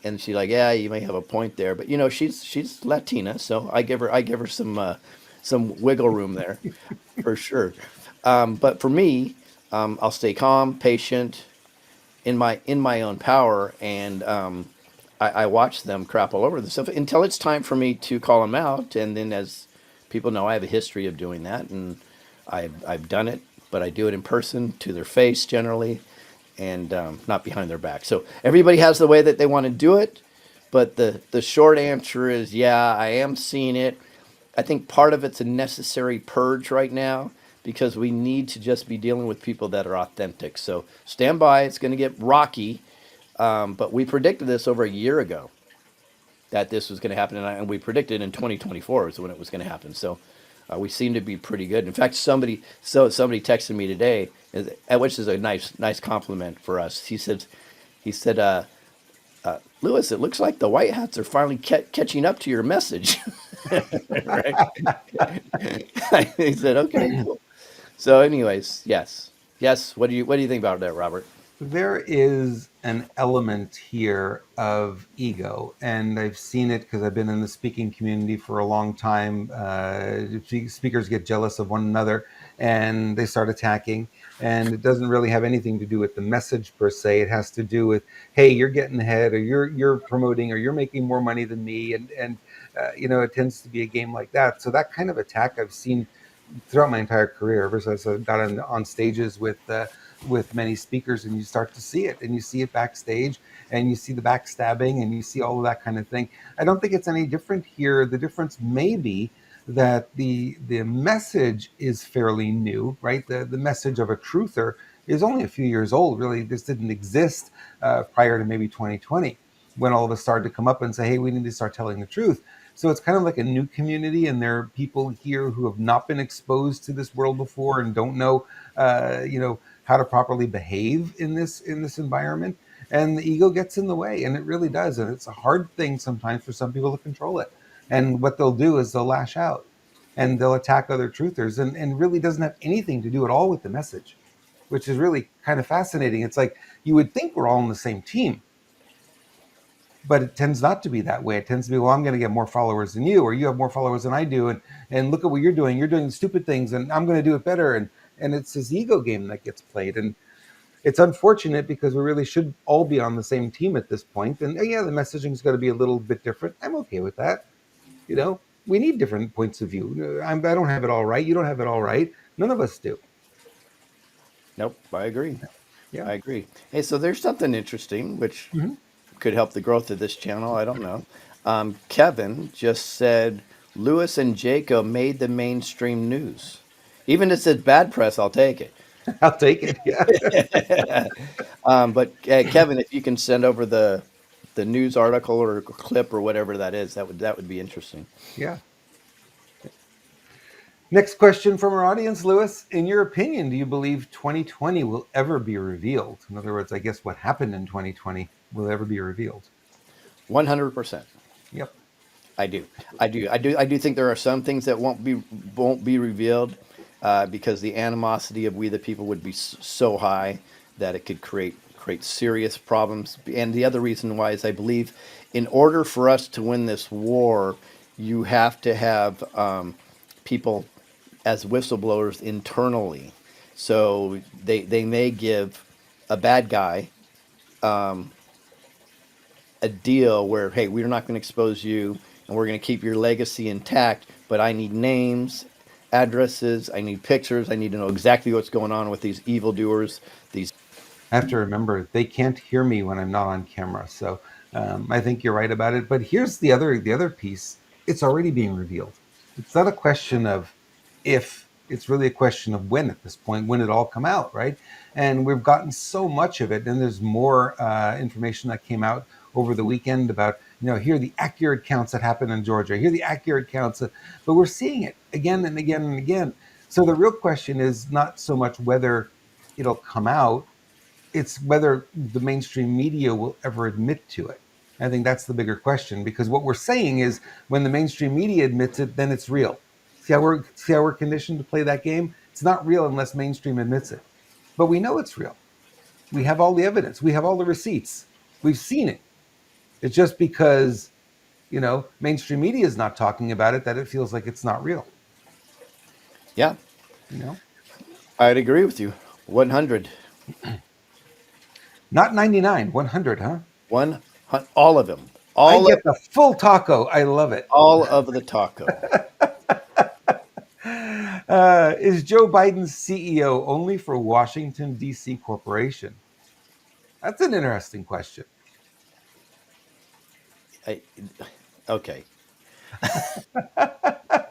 And she's like, yeah, you may have a point there, but she's Latina, so I give her some wiggle room there, for sure. But for me, I'll stay calm, patient, in my own power, and I watch them crap all over themselves until it's time for me to call them out. And then, as people know, I have a history of doing that, and I've done it, but I do it in person to their face generally, and not behind their back. So everybody has the way that they want to do it, but the short answer is, yeah, I am seeing it. I think part of it's a necessary purge right now because we need to just be dealing with people that are authentic. So stand by. It's going to get rocky. But we predicted this over a year ago that this was going to happen. And we predicted in 2024 is when it was going to happen. So we seem to be pretty good. In fact, somebody texted me today, which is a nice compliment for us. He said, Lewis, it looks like the White Hats are finally catching up to your message. Right? He said, okay, cool. So, anyways, yes. What do you think about that, Robert? There is an element here of ego, and I've seen it because I've been in the speaking community for a long time. Speakers get jealous of one another and they start attacking, and it doesn't really have anything to do with the message per se. It has to do with, hey, you're getting ahead, or you're promoting, or you're making more money than me, and it tends to be a game like that. So that kind of attack I've seen throughout my entire career, ever since I got on stages with many speakers, and you start to see it, and you see it backstage, and you see the backstabbing, and you see all of that kind of thing. I don't think it's any different here. The difference may be that the message is fairly new, right? The message of a truther is only a few years old. Really, this didn't exist prior to maybe 2020, when all of us started to come up and say, hey, we need to start telling the truth. So it's kind of like a new community, and there are people here who have not been exposed to this world before and don't know, how to properly behave in this environment. and the ego gets in the way, and it really does. And it's a hard thing sometimes for some people to control it. And what they'll do is they'll lash out and they'll attack other truthers, and really doesn't have anything to do at all with the message, which is really kind of fascinating. It's like you would think we're all on the same team, but it tends not to be that way. It tends to be, well, I'm going to get more followers than you, or you have more followers than I do, and look at what you're doing. You're doing stupid things, and I'm going to do it better. And it's this ego game that gets played, and it's unfortunate because we really should all be on the same team at this point. And yeah, the messaging is going to be a little bit different. I'm okay with that. You know, we need different points of view. I don't have it all right. You don't have it all right. None of us do. Nope, I agree. Yeah. I agree. Hey, so there's something interesting which Mhm. could help the growth of this channel. I don't know. Kevin just said Lewis and Jacob made the mainstream news. Even if it's bad press, I'll take it. I'll take it. Yeah. But Kevin, if you can send over the news article or clip or whatever that is, that would be interesting. Yeah. Next question from our audience, Lewis. In your opinion, do you believe 2020 will ever be revealed? In other words, I guess what happened in 2020 will ever be revealed. 100%. Yep. I do. I do think there are some things that won't be revealed because the animosity of we the people would be so high that it could create serious problems. And the other reason why is I believe in order for us to win this war, you have to have people as whistleblowers internally. So they may give a bad guy a deal where, hey, we're not going to expose you and we're going to keep your legacy intact, but I need names, addresses, I need pictures, I need to know exactly what's going on with these evildoers, these. I have to remember they can't hear me when I'm not on camera. So I think you're right about it. But here's the other piece. It's already being revealed. It's not a question of if. It's really a question of when at this point, when it all come out, right? And we've gotten so much of it, and there's more information that came out over the weekend about, here are the accurate counts that happened in Georgia. Here are the accurate counts, but we're seeing it again and again and again. So the real question is not so much whether it'll come out, it's whether the mainstream media will ever admit to it. I think that's the bigger question, because what we're saying is when the mainstream media admits it, then it's real. See how we're conditioned to play that game? It's not real unless mainstream admits it. But we know it's real. We have all the evidence. We have all the receipts. We've seen it. It's just because, mainstream media is not talking about it that it feels like it's not real. Yeah, You know? I'd agree with you. 100. Not 99, 100, huh? All of them. I get the full taco. I love it. All of the taco. Is Joe Biden's CEO only for Washington, D.C. Corporation? That's an interesting question. I, okay.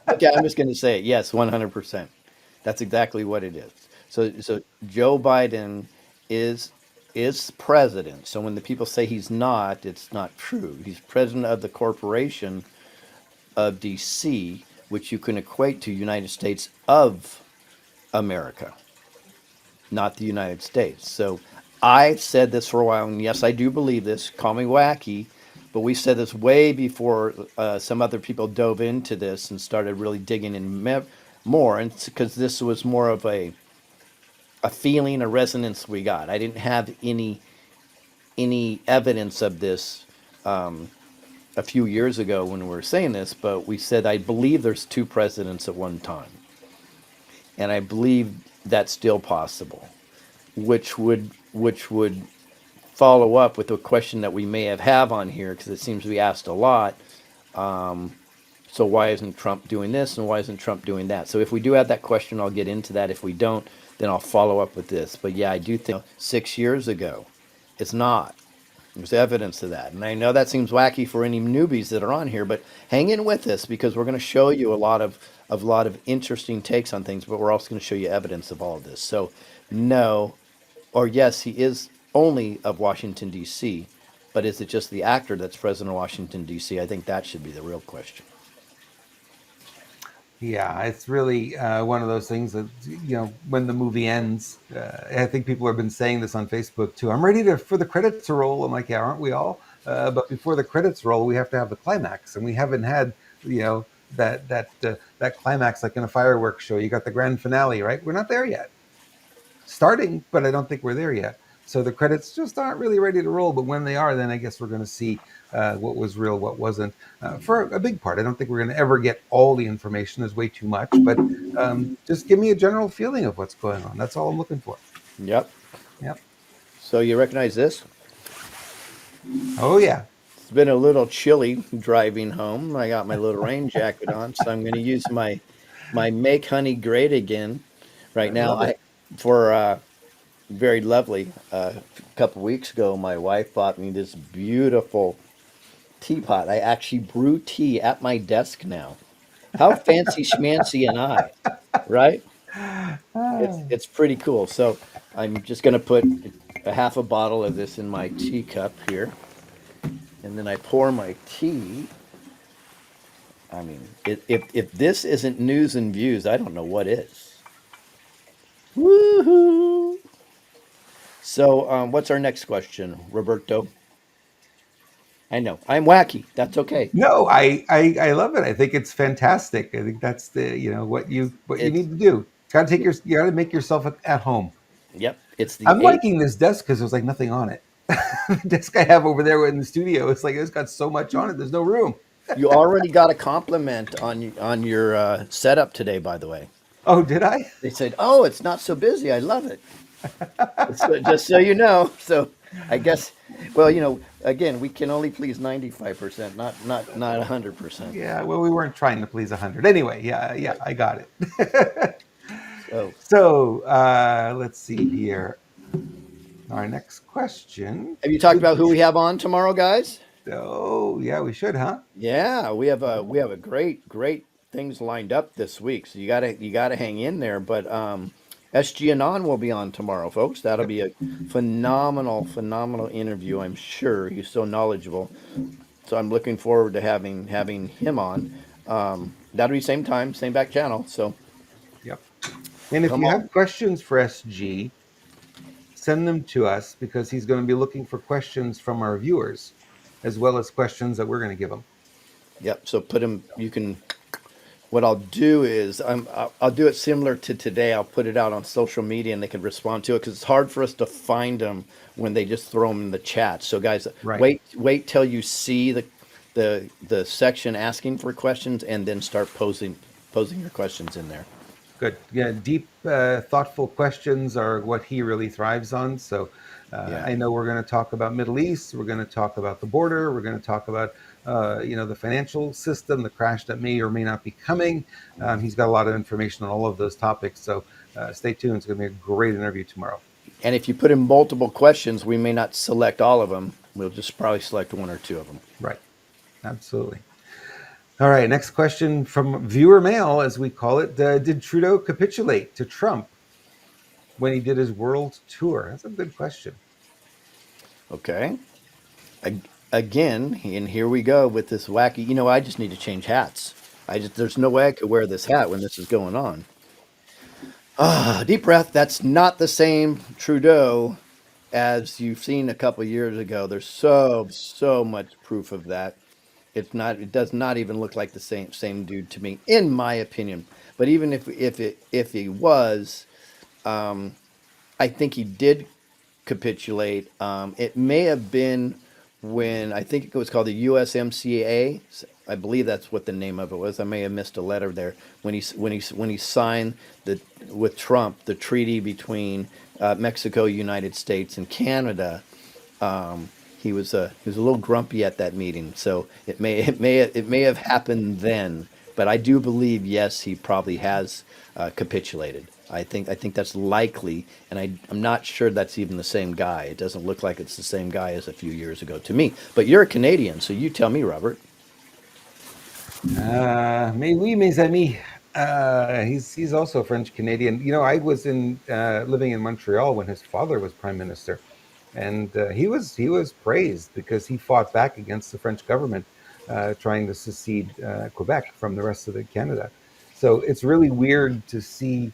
Okay, I'm just going to say it. Yes, 100%. That's exactly what it is. So Joe Biden is president. So when the people say he's not, it's not true. He's president of the corporation of DC, which you can equate to United States of America, not the United States. So I said this for a while, and yes, I do believe this. Call me wacky, but we said this way before some other people dove into this and started really digging in more, and because this was more of a feeling, a resonance we got. I didn't have any evidence of this a few years ago when we were saying this, but we said I believe there's two presidents at one time, and I believe that's still possible, which would follow up with a question that we may have on here because it seems to be asked a lot. So why isn't Trump doing this and why isn't Trump doing that? So if we do have that question, I'll get into that. If we don't, then I'll follow up with this. But yeah, I do think 6 years ago, it's not. There's evidence of that. And I know that seems wacky for any newbies that are on here, but hang in with us because we're going to show you a lot of interesting takes on things, but we're also going to show you evidence of all of this. So no, or yes, he is only of Washington, D.C., but is it just the actor that's president of Washington, D.C.? I think that should be the real question. Yeah, it's really one of those things that when the movie ends, I think people have been saying this on Facebook too. I'm ready for the credits to roll. I'm like, yeah, aren't we all? But before the credits roll, we have to have the climax, and we haven't had that climax like in a fireworks show. You got the grand finale, right? We're not there yet. Starting, but I don't think we're there yet. So the credits just aren't really ready to roll. But when they are, then I guess we're going to see what was real, what wasn't, for a big part. I don't think we're going to ever get all the information. There's way too much. But just give me a general feeling of what's going on. That's all I'm looking for. Yep. Yep. So you recognize this? Oh yeah. It's been a little chilly driving home. I got my little rain jacket on, so I'm going to use my Make Honey Great Again right I now. love I it. for very lovely. A couple weeks ago, my wife bought me this beautiful teapot. I actually brew tea at my desk now. How fancy schmancy am I, right? Ah, It's pretty cool. So I'm just going to put a half a bottle of this in my teacup here, and then I pour my tea. I mean, if this isn't news and views, I don't know what is. Woohoo! So, what's our next question, Roberto? I know I'm wacky. That's okay. no, I love it. I think it's fantastic. I think that's the what you It's need to do. Got to you got to make yourself at home. yep. It's the I'm eight. liking this desk because there's like nothing on it. The desk I have over there in the studio, it's like it's got so much on it. There's no room. You already got a compliment on your setup today, by the way. Oh, did I? They said, "Oh, it's not so busy. I love it." Just so you know. So I guess, well, again, we can only please 95%, not 100%. Yeah. Well, we weren't trying to please 100 anyway. Yeah, yeah, Right. I got it. So So let's see here. Our next question. have you talked about who we have on tomorrow, guys? Oh, yeah, we should, huh? Yeah, we have a great things lined up this week. So you gotta hang in there. But SG Anon will be on tomorrow, folks. That'll Yep. be a phenomenal interview. I'm sure he's so knowledgeable. So I'm looking forward to having him on. That'll be same time, same back channel. So Yep. And if come you on. have questions for SG, send them to us because he's going to be looking for questions from our viewers as well as questions that we're going to give him. Yep. So put him. You can. What I'll do is I'll do it similar to today. I'll put it out on social media and they can respond to it because it's hard for us to find them when they just throw them in the chat. So guys, Right. wait till you see the section asking for questions and then start posing your questions in there. Good. Yeah, deep, thoughtful questions are what he really thrives on. So Yeah. I know we're going to talk about Middle East. We're going to talk about the border. We're going to talk about the financial system, the crash that may or may not be coming. He's got a lot of information on all of those topics. So stay tuned. It's going to be a great interview tomorrow. And if you put in multiple questions, we may not select all of them. We'll just probably select one or two of them. Right. Absolutely. All right. Next question from viewer mail, as we call it. Did Trudeau capitulate to Trump when he did his world tour? That's a good question. Okay. Again, and here we go with this wacky. I just need to change hats. There's no way I could wear this hat when this is going on. Deep breath. That's not the same Trudeau as you've seen a couple years ago. There's so much proof of that. It's not. It does not even look like the same dude to me, in my opinion. But even if he was, I think he did capitulate. It may have been when I think it was called the USMCA. I believe that's what the name of it was. I may have missed a letter there when he signed the with Trump the treaty between Mexico, United States, and Canada. He was a little grumpy at that meeting, so it may have happened then. But I do believe yes, he probably has capitulated. I think that's likely, and I'm not sure that's even the same guy. It doesn't look like it's the same guy as a few years ago to me. But you're a Canadian, so you tell me, Robert. Mais oui, mes amis. He's also French Canadian. I was in living in Montreal when his father was prime minister, and he was praised because he fought back against the French government trying to secede Quebec from the rest of the Canada. So it's really weird to see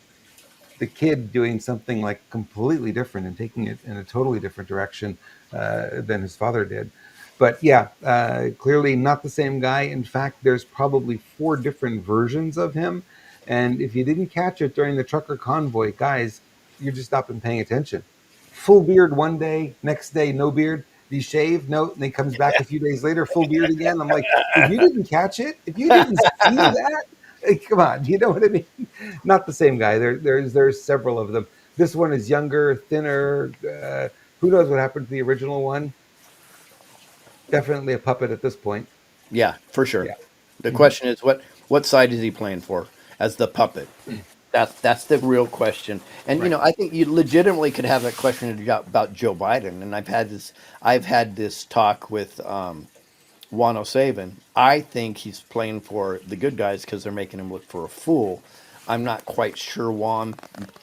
the kid doing something like completely different and taking it in a totally different direction than his father did. But yeah, clearly not the same guy. In fact, there's probably four different versions of him. And if you didn't catch it during the trucker convoy, guys, you just not been paying attention. Full beard one day, next day, no beard. He shave, no, and then he comes back a few days later, full beard again. I'm like, if you didn't catch it, if you didn't see that, come on, you know what I mean? Not the same guy. There's several of them. This one is younger, thinner. Who knows what happened to the original one? Definitely a puppet at this point. Yeah, for sure. Yeah. The Hmm. question is what side is he playing for as the puppet? That's the real question. And Right. I think you legitimately could have that question about Joe Biden. And I've had this talk with Juan O'Savin. I think he's playing for the good guys because they're making him look for a fool. I'm not quite sure Juan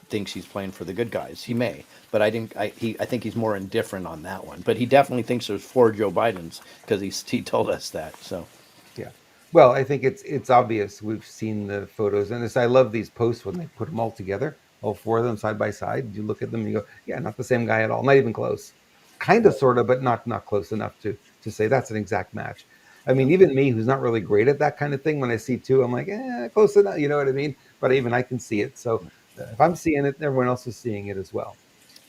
thinks he's playing for the good guys. He may, but I think he's more indifferent on that one. But he definitely thinks there's four Joe Bidens because he told us that. So Yeah. Well, I think it's obvious. We've seen the photos, and I love these posts when they put them all together, all four of them side by side. You look at them and you go, "Yeah, not the same guy at all. Not even close. Kind of, sort of, but not close enough to say that's an exact match." I yeah, mean, even me, who's not really great at that kind of thing, when I see two, I'm like, close enough. You know what I mean? But even I can see it. So if I'm seeing it, everyone else is seeing it as well.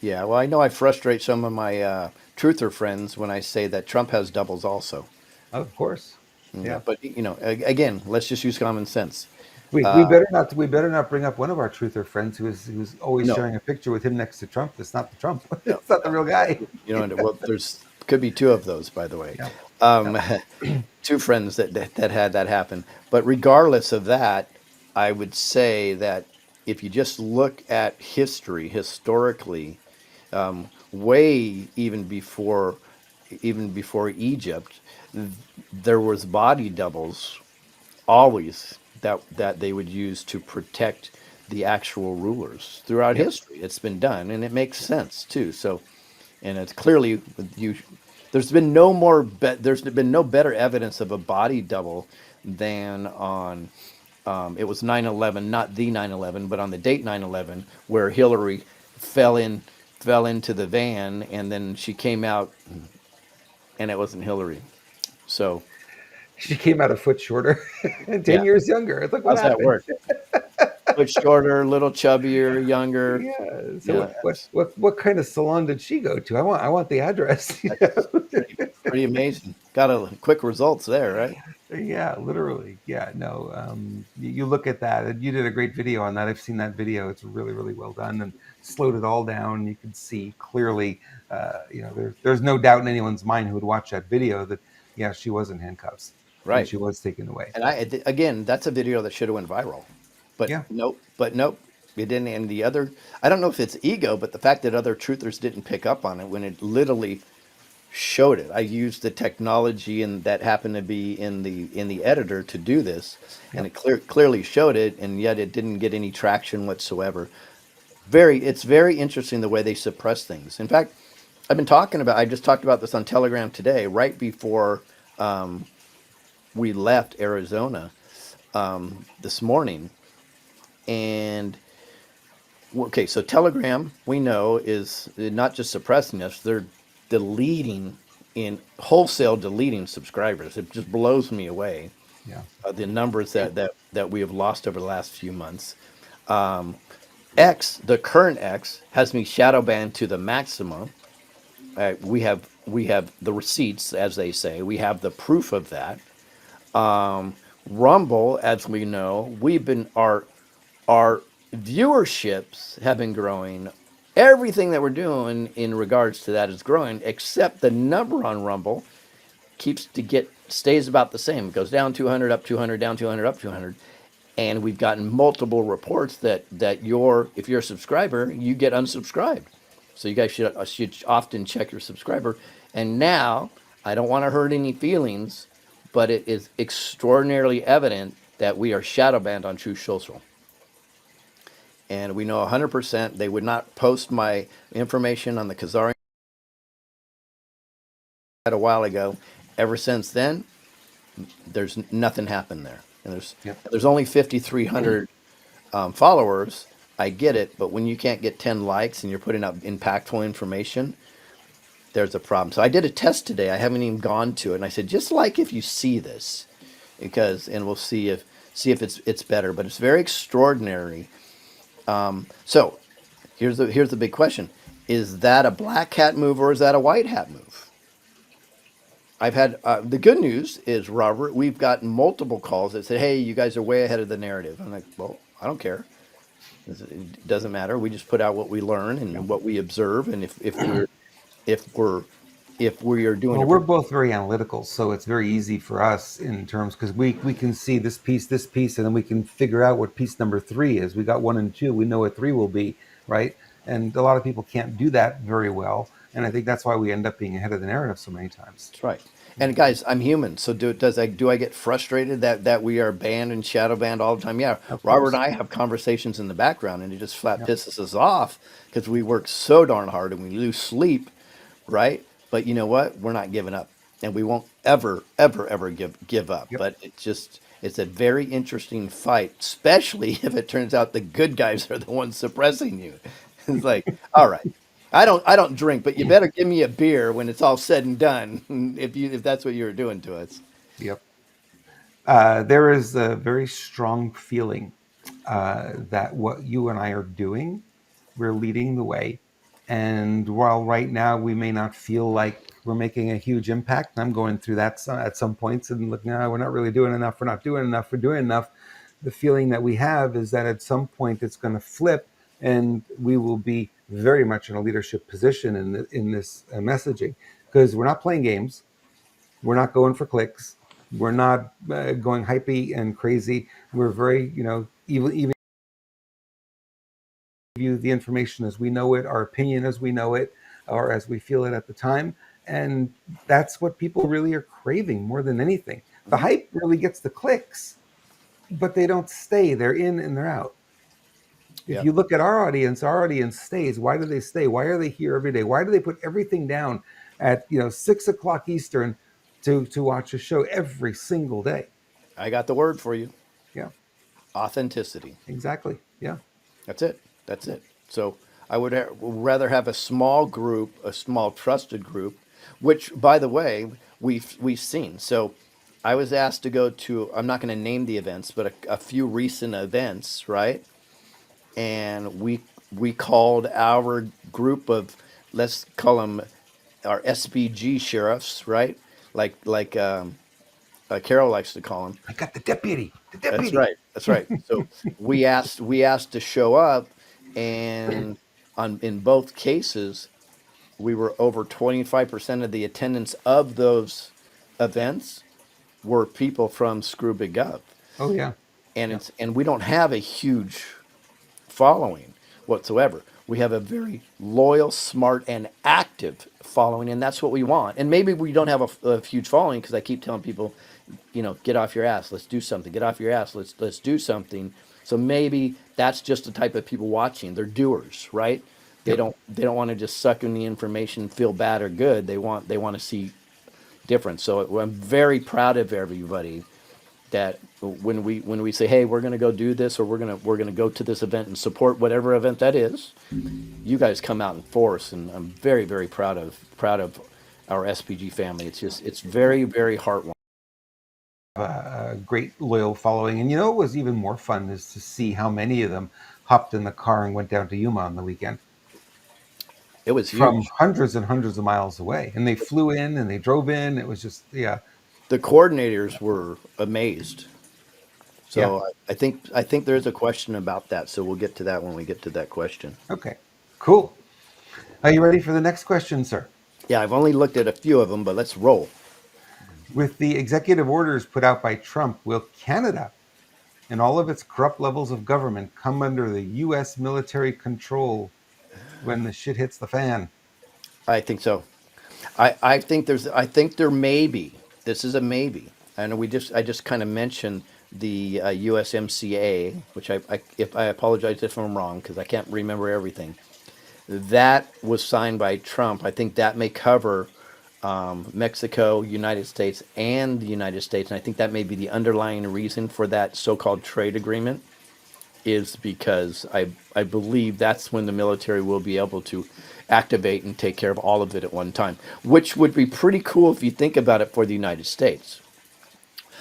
yeah. Well, I know I frustrate some of my truther friends when I say that Trump has doubles also. Of course. Yeah, Yeah. but again, let's just use common sense. We better not bring up one of our truther friends who's always No, showing a picture with him next to Trump. That's not the Trump. no, It's not the no. real guy. Well, there's could be two of those, by the way. Yeah. Yeah. Um, two friends that had that happen. But regardless of that, I would say that if you just look at history, historically, way even before Egypt, there was body doubles always that they would use to protect the actual rulers throughout Yep. history. It's been done, and it makes sense too. So, and it's clearly you. There's been no better evidence of a body double than on it was 9/11, not the 9/11, but on the date 9/11, where Hillary fell in fell into the van, and then she came out, and it wasn't Hillary. So She came out a foot shorter and 10 yeah, years younger. It's like, what how's that happened? work? But shorter, a little chubbier, younger. Yeah. So Yeah, what kind of salon did she go to? I want the address. that's pretty amazing. Got a quick results there, right? Yeah, literally. Yeah, no. You look at that, and you did a great video on that. I've seen that video. It's really, really well done, and slowed it all down. You can see clearly. There's no doubt in anyone's mind who would watch that video that, yeah, she was in handcuffs and Right. she was taken away. And again, that's a video that should have went viral, but Yeah. nope, it didn't. And the other, I don't know if it's ego, but the fact that other truthers didn't pick up on it when it literally showed it. I used the technology and that happened to be in the editor to do this, and Yep. it clearly showed it, and yet it didn't get any traction whatsoever. It's very interesting the way they suppress things. In fact, I just talked about this on Telegram today, right before we left Arizona this morning. And okay, so Telegram, we know, is not just suppressing us, they're deleting in wholesale deleting subscribers. It just blows me away, Yeah. the numbers that we have lost over the last few months. X, the current X, has me shadow banned to the maximum. We have the receipts, as they say. We have the proof of that. Rumble, as we know, our viewerships have been growing. Everything that we're doing in regards to that is growing, except the number on Rumble stays about the same. It goes down 200, up 200, down 200, up 200. And we've gotten multiple reports that if you're a subscriber, you get unsubscribed. So you guys should often check your subscriber. And now, I don't want to hurt any feelings, but it is extraordinarily evident that we are shadow banned on True Social. And we know 100% they would not post my information on the Khazarian a while ago. Ever since then, there's nothing happened there. and Yep. there's only 5,300 followers. I get it, but when you can't get 10 likes and you're putting out impactful information, there's a problem. So I did a test today. I haven't even gone to it, and I said just like if you see this, and we'll see if it's better. But it's very extraordinary. So here's the big question: is that a black hat move or is that a white hat move? I've had the good news is, Robert, we've gotten multiple calls that said, "Hey, you guys are way ahead of the narrative." I'm like, "Well, I don't care. It doesn't matter. We just put out what we learn and what we observe, and if we're if we are doing Well, it." we're both very analytical, so it's very easy for us in terms because we can see this piece, and then we can figure out what piece number three is. We got one and two, we know what three will be, right? And a lot of people can't do that very well, and I think that's why we end up being ahead of the narrative so many times. That's right. And guys, I'm human, so do I get frustrated that we are banned and shadow banned all the time? Yeah, Of Robert course. and I have conversations in the background, and it just flat Yep. pisses us off because we work so darn hard and we lose sleep, right? But you know what? We're not giving up, and we won't ever give up. Yep. But it's a very interesting fight, especially if it turns out the good guys are the ones suppressing you. It's like, all right. I don't drink, but you better give me a beer when it's all said and done. If that's what you're doing to us. Yep. There is a very strong feeling that what you and I are doing, we're leading the way. And while right now we may not feel like we're making a huge impact, and I'm going through that at some points and looking, no, we're not really doing enough, we're not doing enough, we're doing enough. The feeling that we have is that at some point it's going to flip and we will be very much in a leadership position in this messaging because we're not playing games. We're not going for clicks. We're not going hypey and crazy. We're very, even give you the information as we know it, our opinion as we know it, or as we feel it at the time. And that's what people really are craving more than anything. The hype really gets the clicks, but they don't stay. They're in and they're out. If Yeah, you look at our audience stays. Why do they stay? Why are they here every day? Why do they put everything down at 6 o'clock Eastern to watch a show every single day? I got the word for you. Yeah, Authenticity. exactly. Yeah, That's it. That's it. So I would rather have a small group, a small trusted group, which, by the way, we've seen. So I was asked to go to. I'm not going to name the events, but a few recent events, right? And we called our group of, let's call them our SPG sheriffs, right? Like Carol likes to call them. I got the deputy. The That's deputy. right. That's right. So we asked to show up, and in both cases, we were over 25% of the attendance of those events were people from Screw Big Gov, Oh yeah, and yeah, we don't have a huge following whatsoever. We have a very loyal, smart, and active following, and that's what we want. And maybe we don't have a huge following because I keep telling people, get off your ass. Let's do something. Get off your ass. Let's do something. So maybe that's just the type of people watching. They're doers, right? They yep. don't want to just suck in the information, feel bad or good. They want to see difference. So I'm very proud of everybody that when we say, hey, we're going to go do this, or we're going to go to this event and support whatever event that is, you guys come out in force, and I'm very, very proud of our SPG family. It's very, very heartwarming. A great loyal following, and what was even more fun is to see how many of them hopped in the car and went down to Yuma on the weekend It was from huge. hundreds and hundreds of miles away, and they flew in and they drove in. It was just yeah, The coordinators were amazed. yeah. So I think there's a question about that. So we'll get to that when we get to that question. Okay, cool. Are you ready for the next question, sir? Yeah, I've only looked at a few of them, but let's roll. With the executive orders put out by Trump, will Canada and all of its corrupt levels of government come under the U.S. military control when the shit hits the fan? I think so. I think there may be. This is a maybe. And I just kind of mentioned the USMCA, which if I apologize if I'm wrong because I can't remember everything. That was signed by Trump. I think that may cover Mexico, United States, and the United States. And I think that may be the underlying reason for that so-called trade agreement, is because I believe that's when the military will be able to activate and take care of all of it at one time, which would be pretty cool if you think about it for the United States,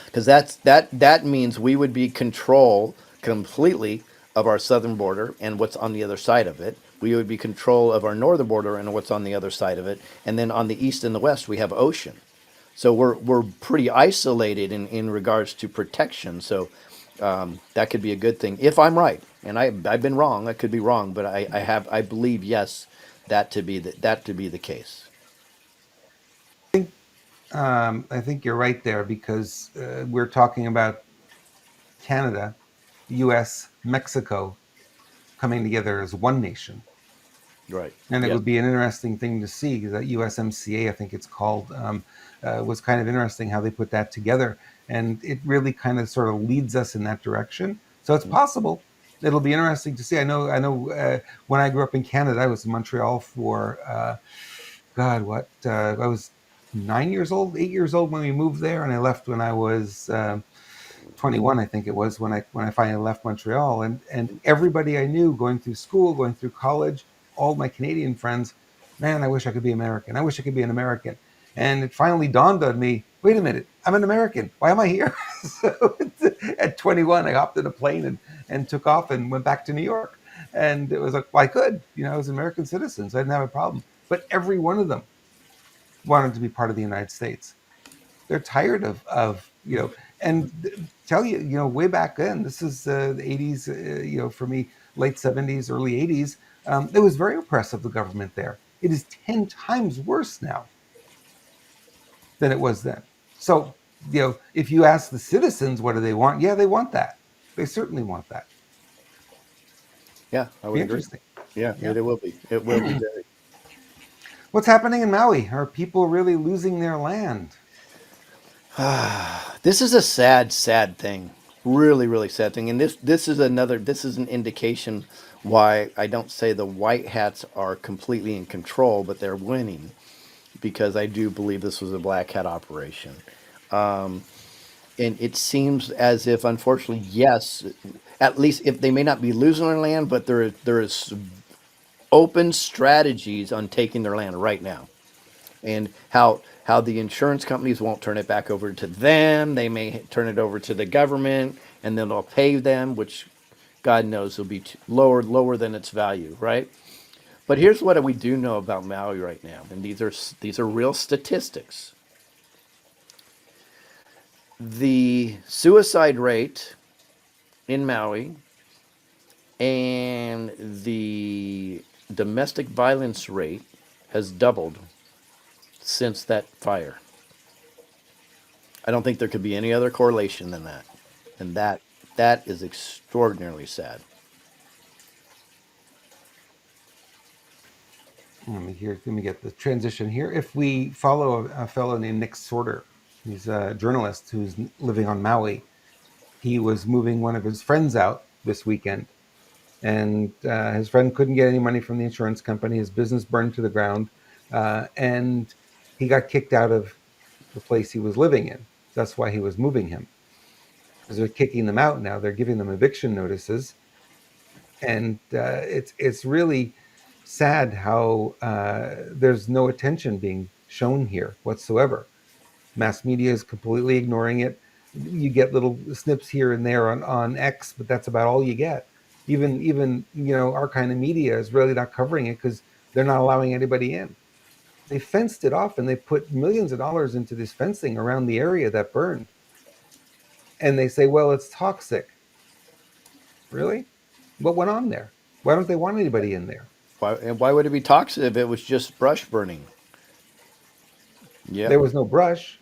because that means we would be control completely of our southern border and what's on the other side of it. We would be control of our northern border and what's on the other side of it, and then on the east and the west we have ocean. So we're pretty isolated in regards to protection. So that could be a good thing if I'm right, and I've been wrong. I could be wrong, but I believe, yes, that to be the case. I think you're right there because we're talking about Canada, U.S., Mexico coming together as one nation. Right. And it Yes. would be an interesting thing to see that USMCA, I think it's called, was kind of interesting how they put that together. And it really kind of sort of leads us in that direction. So it's possible. It'll be interesting to see. I know. When I grew up in Canada, I was in Montreal for, God, what? I was 9 years old, 8 years old when we moved there. And I left when I was 21, I think it was, when I finally left Montreal. And everybody I knew going through school, going through college, all my Canadian friends, man, I wish I could be American. I wish I could be an American. And it finally dawned on me, wait a minute, I'm an American. Why am I here? So at 21, I hopped in a plane and took off and went back to New York. And it was like, well, I could, I was an American citizen, so I didn't have a problem. But every one of them wanted to be part of the United States. They're tired of and tell you, way back then, this is the 80s, for me, late 70s, early 80s. It was very oppressive, the government there. It is 10 times worse now than it was then. So, if you ask the citizens what do they want, yeah, they want that. They certainly want that. Yeah, I Be would agree. interesting. Yeah, Yeah. it will be. It will be very. What's happening in Maui? Are people really losing their land? This is a sad, sad thing. Really, really sad thing. And this is another. This is an indication why I don't say the white hats are completely in control, but they're winning, because I do believe this was a black hat operation. And it seems as if, unfortunately, yes, at least if they may not be losing their land, but there is open strategies on taking their land right now, and how the insurance companies won't turn it back over to them. They may turn it over to the government, and then they'll pay them, which God knows will be lower than its value, right? But here's what we do know about Maui right now, and these are real statistics. The suicide rate in Maui and the domestic violence rate has doubled since that fire. I don't think there could be any other correlation than that. And that is extraordinarily sad. Let me get the transition here. If we follow a fellow named Nick Sorter, he's a journalist who's living on Maui. He was moving one of his friends out this weekend, and his friend couldn't get any money from the insurance company. His business burned to the ground, and he got kicked out of the place he was living in. That's why he was moving him, because they're kicking them out now. They're giving them eviction notices, and it's really sad how there's no attention being shown here whatsoever. Mass media is completely ignoring it. You get little snips here and there on X, but that's about all you get. Even our kind of media is really not covering it because they're not allowing anybody in. They fenced it off and they put millions of dollars into this fencing around the area that burned. And they say, well, it's toxic. Really? What went on there? Why don't they want anybody in there? Why would it be toxic if it was just brush burning? Yeah. There was no brush,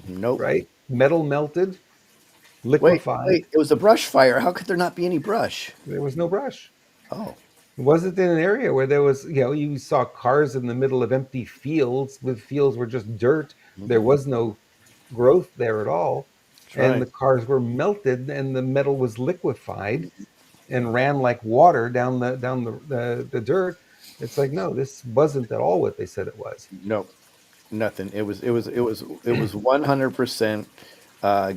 Nope. right? Metal melted, Wait. liquefied. It was a brush fire. How could there not be any brush? There was no brush. Oh, It wasn't in an area where there was, you saw cars in the middle of empty fields with fields were just dirt. There was no growth there at all. that's And right. the cars were melted and the metal was liquefied and ran like water down the dirt. It's like, no, this wasn't at all what they said it was. Nope. Nothing. It was 100%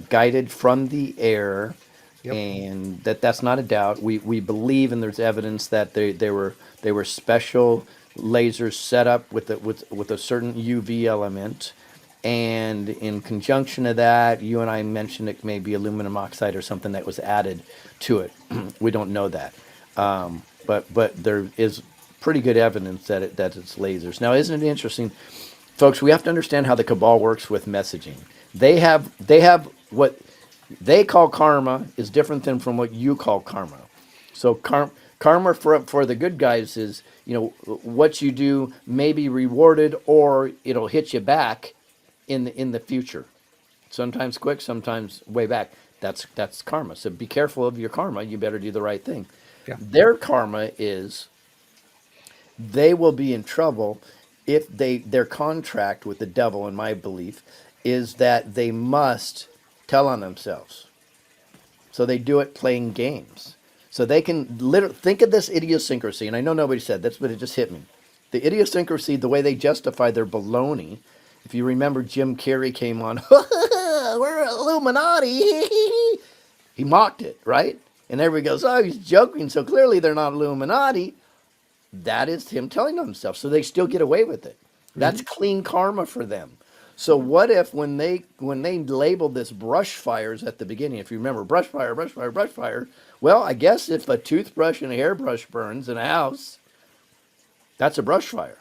guided from the air, Yep. and that's not a doubt. We believe, and there's evidence that they were special lasers set up with a certain UV element, and in conjunction to that, you and I mentioned it may be aluminum oxide or something that was added to it. We don't know that, but there is pretty good evidence that it's lasers. Now, isn't it interesting? Folks, we have to understand how the cabal works with messaging. They have what they call karma is different than from what you call karma. So karma for the good guys is, what you do may be rewarded or it'll hit you back in the future. Sometimes quick, sometimes way back. That's karma. So be careful of your karma. You better do the right thing. Yeah. Their karma is they will be in trouble if their contract with the devil, in my belief, is that they must tell on themselves. So they do it playing games. So they can literally think of this idiosyncrasy, and I know nobody said this, but it just hit me. The idiosyncrasy, the way they justify their baloney. If you remember, Jim Carrey came on, we're Illuminati. He mocked it, right? And everybody goes, oh, he's joking. So clearly they're not Illuminati. That is him telling on himself. So they still get away with it. That's clean karma for them. So what if when they labeled this brush fires at the beginning, if you remember brush fire, brush fire, brush fire, well, I guess if a toothbrush and a hairbrush burns in a house, that's a brush fire.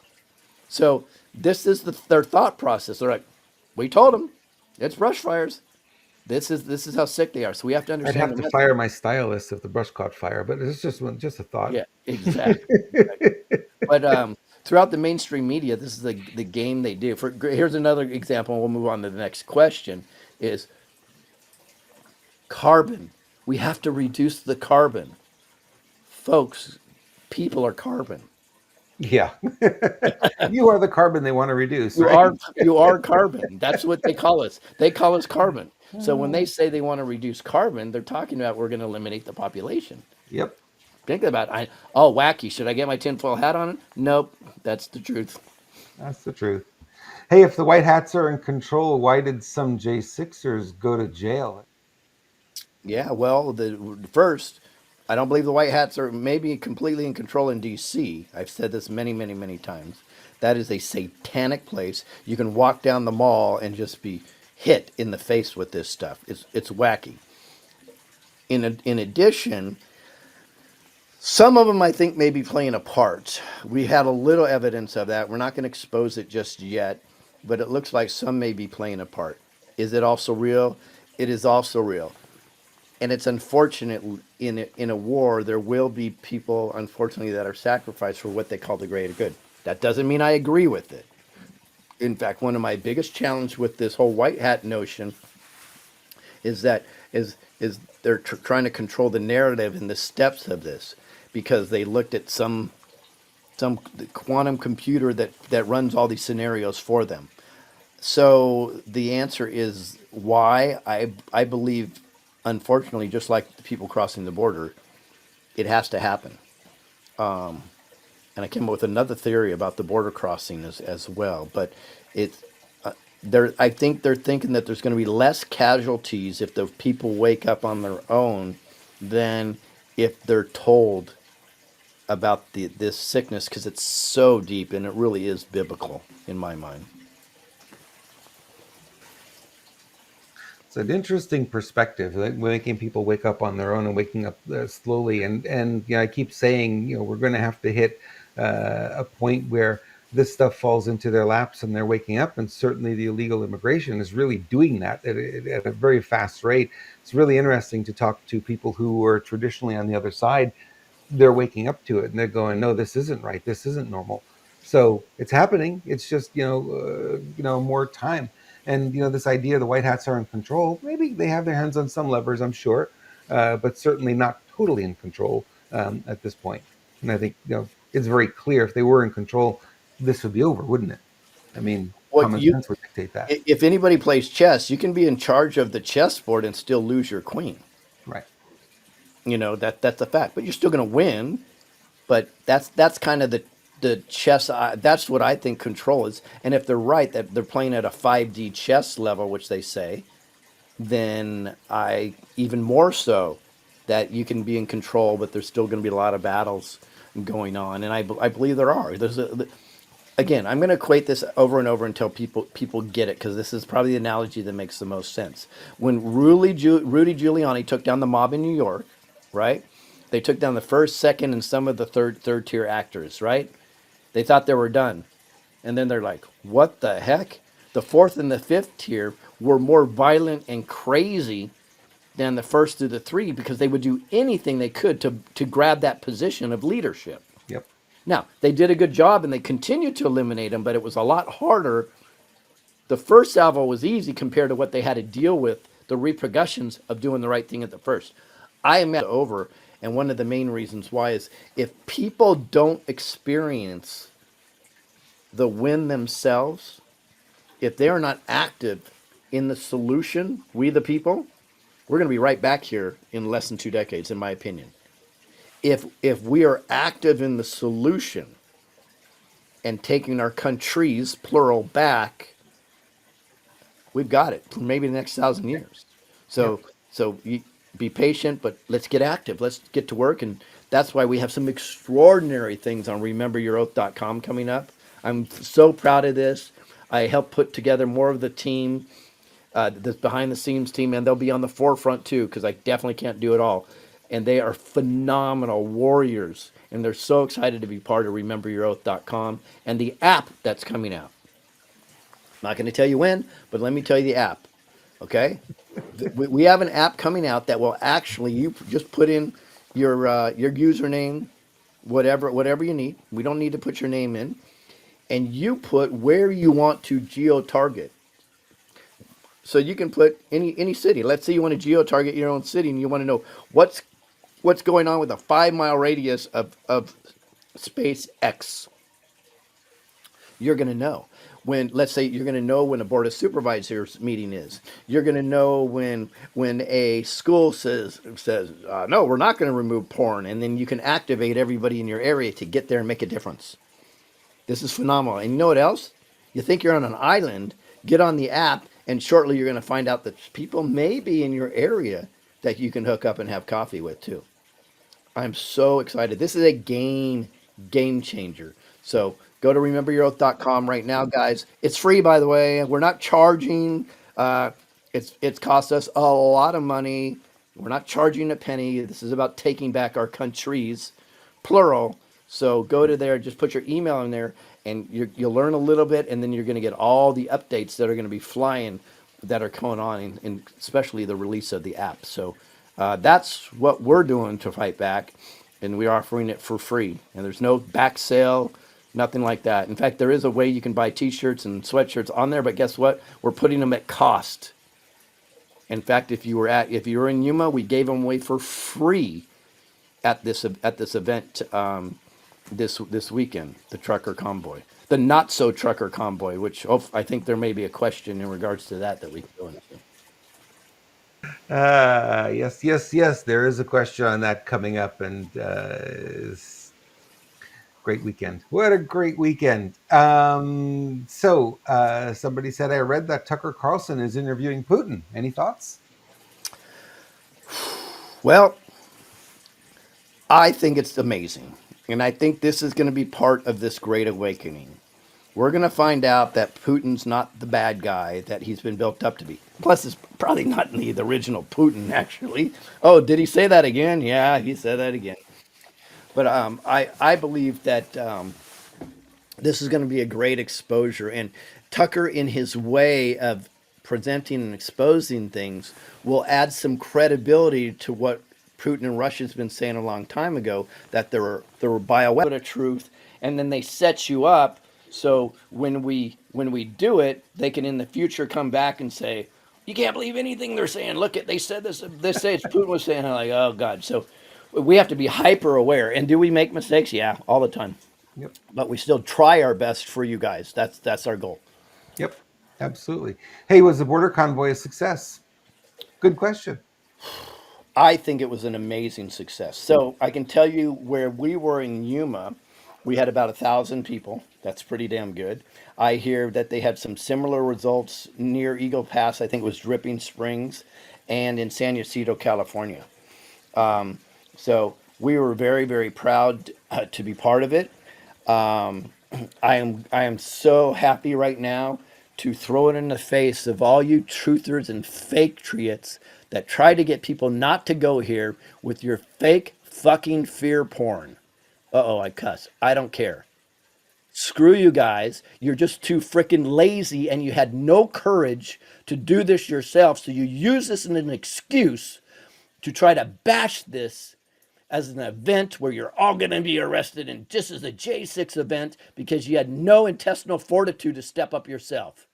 So this is their thought process. They're like, we told them it's brush fires. This is how sick they are. So we have to I'd understand. have to fire my stylist if the brush caught fire, but it's just a thought. Yeah, exactly. But throughout the mainstream media, this is the game they do. Here's another example, and we'll move on to the next question, is carbon. We have to reduce the carbon. Folks, people are carbon. Yeah. You are the carbon they want to reduce, You right? are carbon. That's what they call us. They call us carbon. So when they say they want to reduce carbon, they're talking about we're going to eliminate the population. Yep. Think about it. Oh, wacky. Should I get my tinfoil hat on? Nope. That's the truth. That's the truth. Hey, if the White Hats are in control, why did some J6ers go to jail? Yeah, well, first, I don't believe the White Hats are maybe completely in control in D.C. I've said this many, many, many times. That is a satanic place. You can walk down the mall and just be hit in the face with this stuff. It's wacky. In addition, some of them I think may be playing a part. We had a little evidence of that. We're not going to expose it just yet, but it looks like some may be playing a part. Is it also real? It is also real. And it's unfortunate in a war, there will be people, unfortunately, that are sacrificed for what they call the greater good. That doesn't mean I agree with it. In fact, one of my biggest challenges with this whole white hat notion is that they're trying to control the narrative and the steps of this because they looked at some quantum computer that runs all these scenarios for them. So the answer is why I believe, unfortunately, just like the people crossing the border, it has to happen. And I came up with another theory about the border crossing as well. But it's I think they're thinking that there's going to be less casualties if the people wake up on their own than if they're told about this sickness because it's so deep and it really is biblical in my mind. It's an interesting perspective, like making people wake up on their own and waking up slowly. And I keep saying, we're going to have to hit a point where this stuff falls into their laps and they're waking up. And certainly the illegal immigration is really doing that at a very fast rate. It's really interesting to talk to people who were traditionally on the other side. They're waking up to it and they're going, no, this isn't right. This isn't normal. So it's happening. It's just, more time. And, this idea the White Hats are in control, maybe they have their hands on some levers, I'm sure, but certainly not totally in control at this point. And I think, it's very clear if they were in control, this would be over, wouldn't it? I mean, common sense would dictate that. If anybody plays chess, you can be in charge of the chessboard and still lose your queen. Right. That's a fact. But you're still going to win. But that's kind of the chess. That's what I think control is. And if they're right that they're playing at a 5D chess level, which they say, then I even more so that you can be in control, but there's still going to be a lot of battles going on, and I believe there are. Again, I'm going to equate this over and over until people get it, because this is probably the analogy that makes the most sense. When Rudy Giuliani took down the mob in New York, right? They took down the first, second, and some of the third tier actors, right? They thought they were done, and then they're like, "What the heck?" The fourth and the fifth tier were more violent and crazy than the first through the three, because they would do anything they could to grab that position of leadership. Yep. Now, they did a good job and they continued to eliminate them, but it was a lot harder. The first salvo was easy compared to what they had to deal with, the repercussions of doing the right thing at the first. I am over, and one of the main reasons why is if people don't experience the win themselves, if they are not active in the solution, we the people, we're going to be right back here in less than 2 decades, in my opinion. If we are active in the solution and taking our countries, plural, back, we've got it for maybe the next 1,000 years. So, Yep. so you, be patient, but let's get active. Let's get to work, and that's why we have some extraordinary things on RememberYourOath.com coming up. I'm so proud of this. I helped put together more of the team, this behind the scenes team, and they'll be on the forefront too, because I definitely can't do it all. And they are phenomenal warriors, and they're so excited to be part of RememberYourOath.com and the app that's coming out. I'm not going to tell you when, but let me tell you the app. Okay, we have an app coming out that will actually, you just put in your username, whatever you need. We don't need to put your name in, and you put where you want to geo target. So you can put any city. Let's say you want to geo target your own city, and you want to know what's going on with a 5 mile radius of space X. You're going to know when, let's say, you're going to know when a board of supervisors meeting is. You're going to know when a school says no, we're not going to remove porn, and then you can activate everybody in your area to get there and make a difference. This is phenomenal. And you know what else? You think you're on an island, get on the app, and shortly you're going to find out that people may be in your area that you can hook up and have coffee with too. I'm so excited. This is a game changer. So go to rememberyouroath.com right now, guys. It's free, by the way. We're not charging. It's cost us a lot of money. We're not charging a penny. This is about taking back our countries, plural. So go to there, just put your email in there, and you'll learn a little bit, and then you're going to get all the updates that are going to be flying that are going on, and especially the release of the app. So that's what we're doing to fight back, and we're offering it for free. And there's no back sale, nothing like that. In fact, there is a way you can buy T-shirts and sweatshirts on there, but guess what? We're putting them at cost. In fact, if you were in Yuma, we gave them away for free at this event this weekend, the trucker convoy, the not so trucker convoy, which I think there may be a question in regards to that we can go into. Yes. There is a question on that coming up, and great weekend. What a great weekend. Somebody said, I read that Tucker Carlson is interviewing Putin. Any thoughts? Well, I think it's amazing. And I think this is going to be part of this great awakening. We're going to find out that Putin's not the bad guy that he's been built up to be. Plus, it's probably not the original Putin, actually. Oh, did he say that again? Yeah, he said that again. But I believe that this is going to be a great exposure. And Tucker, in his way of presenting and exposing things, will add some credibility to what Putin and Russia's been saying a long time ago, that there were bioweapons of truth, and then they set you up so when we do it, they can in the future come back and say, you can't believe anything they're saying. Look at, they said this. They say it's Putin was saying. I'm like, oh God. So we have to be hyper aware. And do we make mistakes? Yeah, all the time. Yep. But we still try our best for you guys. That's our goal. Yep. Absolutely. Hey, was the border convoy a success? Good question. I think it was an amazing success. So I can tell you where we were in Yuma, We had about 1,000 people. That's pretty damn good. I hear that they had some similar results near Eagle Pass. I think it was Dripping Springs, and in San Ysidro, California. So we were very, very proud to be part of it. I am so happy right now to throw it in the face of all you truthers and fake triots that try to get people not to go here with your fake fucking fear porn. Uh-oh, I cuss. I don't care. Screw you guys. You're just too freaking lazy and you had no courage to do this yourself. So you use this as an excuse to try to bash this as an event where you're all going to be arrested and just as a J6 event because you had no intestinal fortitude to step up yourself.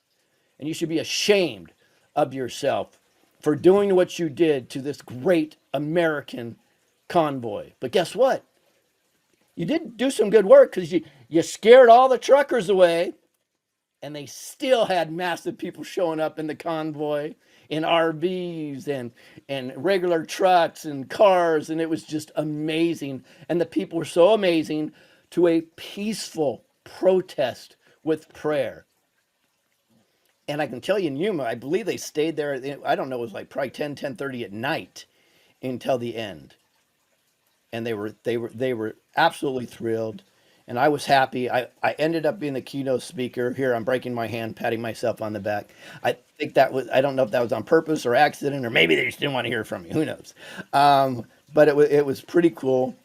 And you should be ashamed of yourself for doing what you did to this great American convoy. But guess what? You did do some good work because you scared all the truckers away and they still had massive people showing up in the convoy in RVs and regular trucks and cars, and it was just amazing. And the people were so amazing to a peaceful protest with prayer. And I can tell you in Yuma, I believe they stayed there. I don't know, it was like probably 10:30 at night until the end. And they were absolutely thrilled. And I was happy. I ended up being the keynote speaker. Here, I'm breaking my hand, patting myself on the back. I think that was, I don't know if that was on purpose or accident, or maybe they just didn't want to hear from me. Who knows? But it was pretty cool.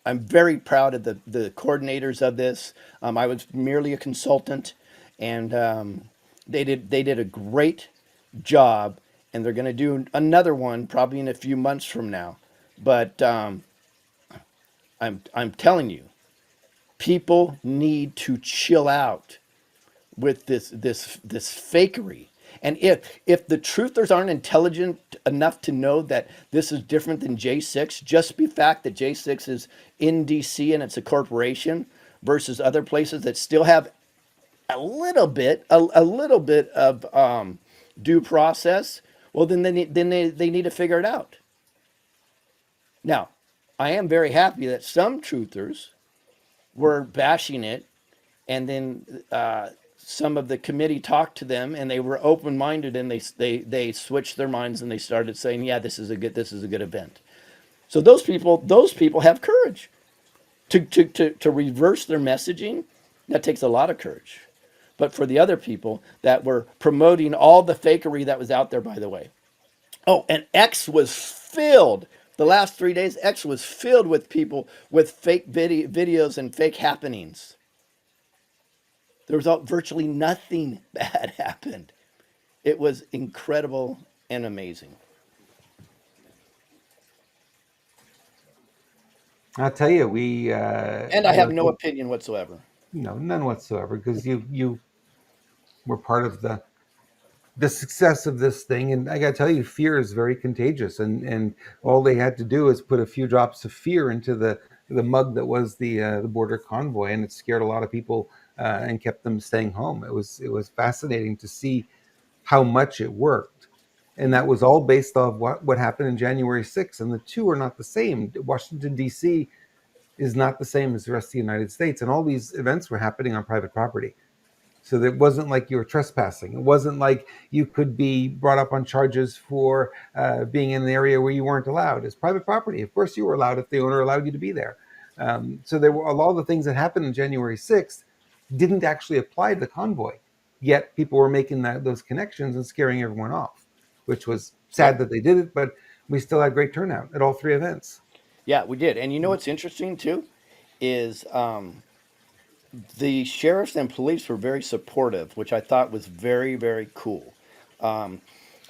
I'm very proud of the coordinators of this. I was merely a consultant, and they did a great job. And they're going to do another one probably in a few months from now. But I'm telling you, people need to chill out with this fakery. And if the truthers aren't intelligent enough to know that this is different than J6, just the fact that J6 is in DC and it's a corporation versus other places that still have a little bit of due process, well then they need to figure it out. Now, I am very happy that some truthers were bashing it, and then some of the committee talked to them, and they were open minded, and they switched their minds, and they started saying, "Yeah, this is a good event." So those people have courage to reverse their messaging. That takes a lot of courage. But for the other people that were promoting all the fakery that was out there, by the way. Oh, and X was filled. The last 3 days, X was filled with people with fake videos and fake happenings. There was virtually nothing bad happened. It was incredible and amazing. I'll tell you, we And I have no opinion whatsoever. none whatsoever, because you were part of the success of this thing. And I got to tell you, fear is very contagious, and all they had to do is put a few drops of fear into the mug that was the border convoy, and it scared a lot of people and kept them staying home. It was fascinating to see how much it worked. And that was all based off what happened in January 6th. And the two are not the same. Washington, D.C. is not the same as the rest of the United States. And all these events were happening on private property. So it wasn't like you were trespassing. It wasn't like you could be brought up on charges for being in an area where you weren't allowed. It's private property. Of course, you were allowed if the owner allowed you to be there. So there were a lot of the things that happened on January 6th didn't actually apply to the convoy. Yet people were making those connections and scaring everyone off, which was sad that they did it, but we still had great turnout at all three events. Yeah, we did. And you know what's interesting too is the sheriffs and police were very supportive, which I thought was very, very cool. Um,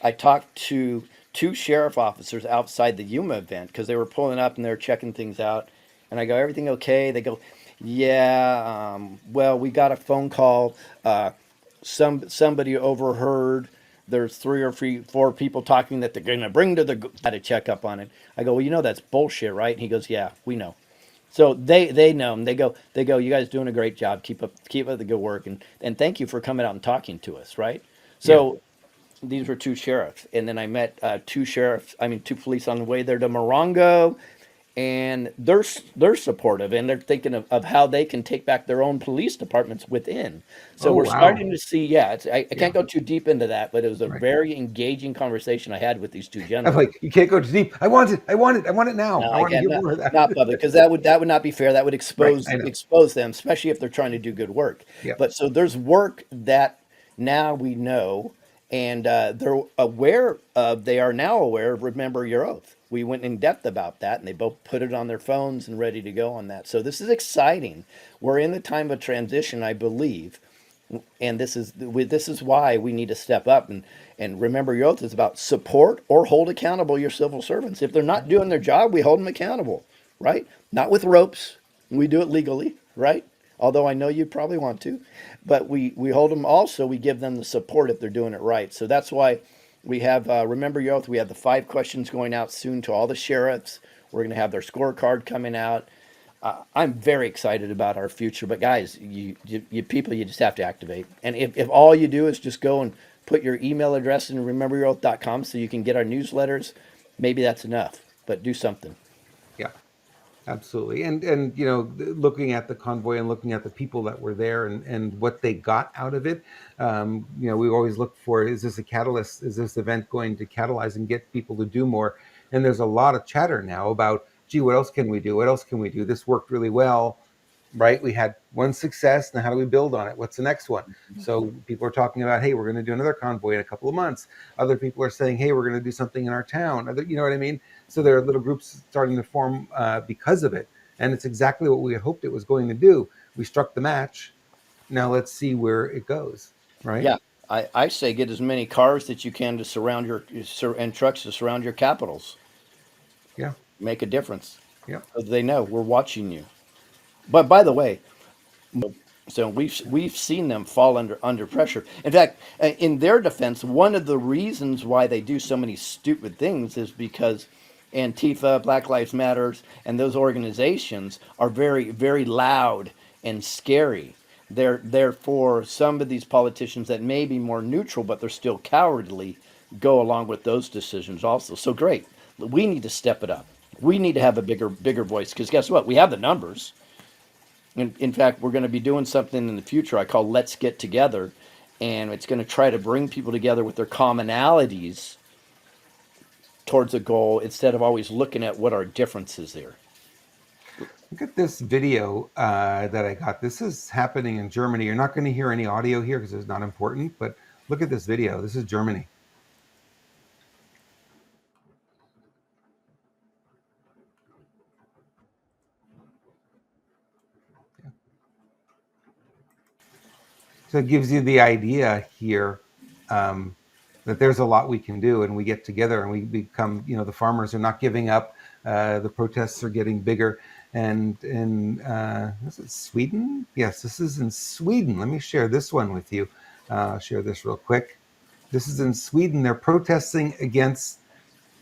I talked to two sheriff officers outside the Yuma event because they were pulling up and they were checking things out. And I go, "Everything okay?" They go, "Yeah, well, we got a phone call. Somebody overheard. There's three or four people talking that they're going to bring to the had to check up on it." I go, "Well, that's bullshit, right?" And he goes, "Yeah, we know." So they know him. They go. "You guys doing a great job. Keep up the good work, and thank you for coming out and talking to us." Right. Yeah. So these were two sheriffs, and then I met two police on the way there to Morongo, and they're supportive, and they're thinking of how they can take back their own police departments within. So Oh, we're wow. starting to see, yeah, I Yeah. can't go too deep into that, but it was a Right. very engaging conversation I had with these two I'm gentlemen. like, you can't go too deep. I want it. I want it. I want it now. No, I I want to can't, hear not more of that. not public, because that would not be fair. That would Right. I know. expose them, especially if they're trying to do good work. Yep. But so there's work that now we know, and they're aware of. They are now aware of Remember Your Oath. We went in depth about that, and they both put it on their phones and ready to go on that. So this is exciting. We're in the time of transition, I believe, and this is why we need to step up and remember your oath is about support or hold accountable your civil servants. If they're not doing their job, we hold them accountable, right? Not with ropes. We do it legally, right? Although I know you probably want to, but we hold them also. We give them the support if they're doing it right. So that's why we have remember your oath. We have the 5 questions going out soon to all the sheriffs. We're going to have their scorecard coming out. I'm very excited about our future. But guys, you people, you just have to activate. And if all you do is just go and put your email address in rememberyouroath.com so you can get our newsletters, maybe that's enough. But do something. Yeah. Absolutely. And looking at the convoy and looking at the people that were there and what they got out of it, we always look for, is this a catalyst? Is this event going to catalyze and get people to do more? And there's a lot of chatter now about, gee, what else can we do? What else can we do? This worked really well, right? We had one success. Now how do we build on it? What's the next one? So people are talking about, hey, we're going to do another convoy in a couple of months. Other people are saying, hey, we're going to do something in our town. You know what I mean? So there are little groups starting to form because of it. And it's exactly what we had hoped it was going to do. We struck the match. Now let's see where it goes, right? Yeah, I say get as many cars that you can to surround and trucks to surround your capitals. Yeah. Make a difference. Yeah. So they know we're watching you. But by the way, so we've seen them fall under pressure. In fact, in their defense, one of the reasons why they do so many stupid things is because Antifa, Black Lives Matters, and those organizations are very, very loud and scary. Therefore, some of these politicians that may be more neutral, but they're still cowardly, go along with those decisions also. So great. We need to step it up. We need to have a bigger voice, because guess what? We have the numbers. In fact, we're going to be doing something in the future I call Let's Get Together. And it's going to try to bring people together with their commonalities towards a goal instead of always looking at what our differences there. Look at this video that I got. This is happening in Germany. You're not going to hear any audio here because it's not important, but look at this video. This is Germany. So it gives you the idea here that there's a lot we can do, and we get together and we become, the farmers are not giving up. The protests are getting bigger. And in, is it Sweden? Yes, this is in Sweden. Let me share this one with you. I'll share this real quick. This is in Sweden. They're protesting against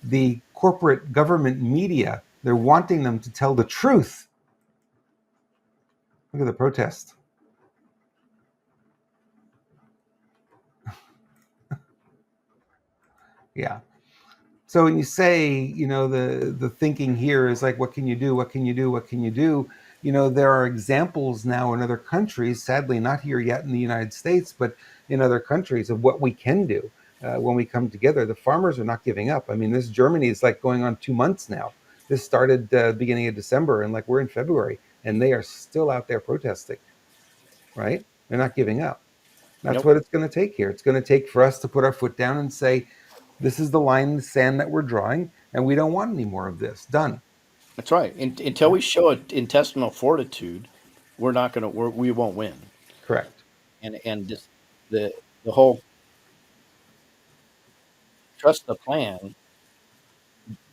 the corporate government media. They're wanting them to tell the truth. Look at the protest. Yeah. So when you say, the thinking here is like, what can you do? What can you do? What can you do? There are examples now in other countries, sadly not here yet in the United States, but in other countries of what we can do when we come together. The farmers are not giving up. I mean, this Germany is like going on 2 months now. This started beginning of December, and like we're in February, and they are still out there protesting, right? They're not giving up. That's Nope. what it's going to take here. It's going to take for us to put our foot down and say, this is the line in the sand that we're drawing, and we don't want any more of this. Done. That's right. Until we show intestinal fortitude, we won't win. Correct. And this, the whole trust the plan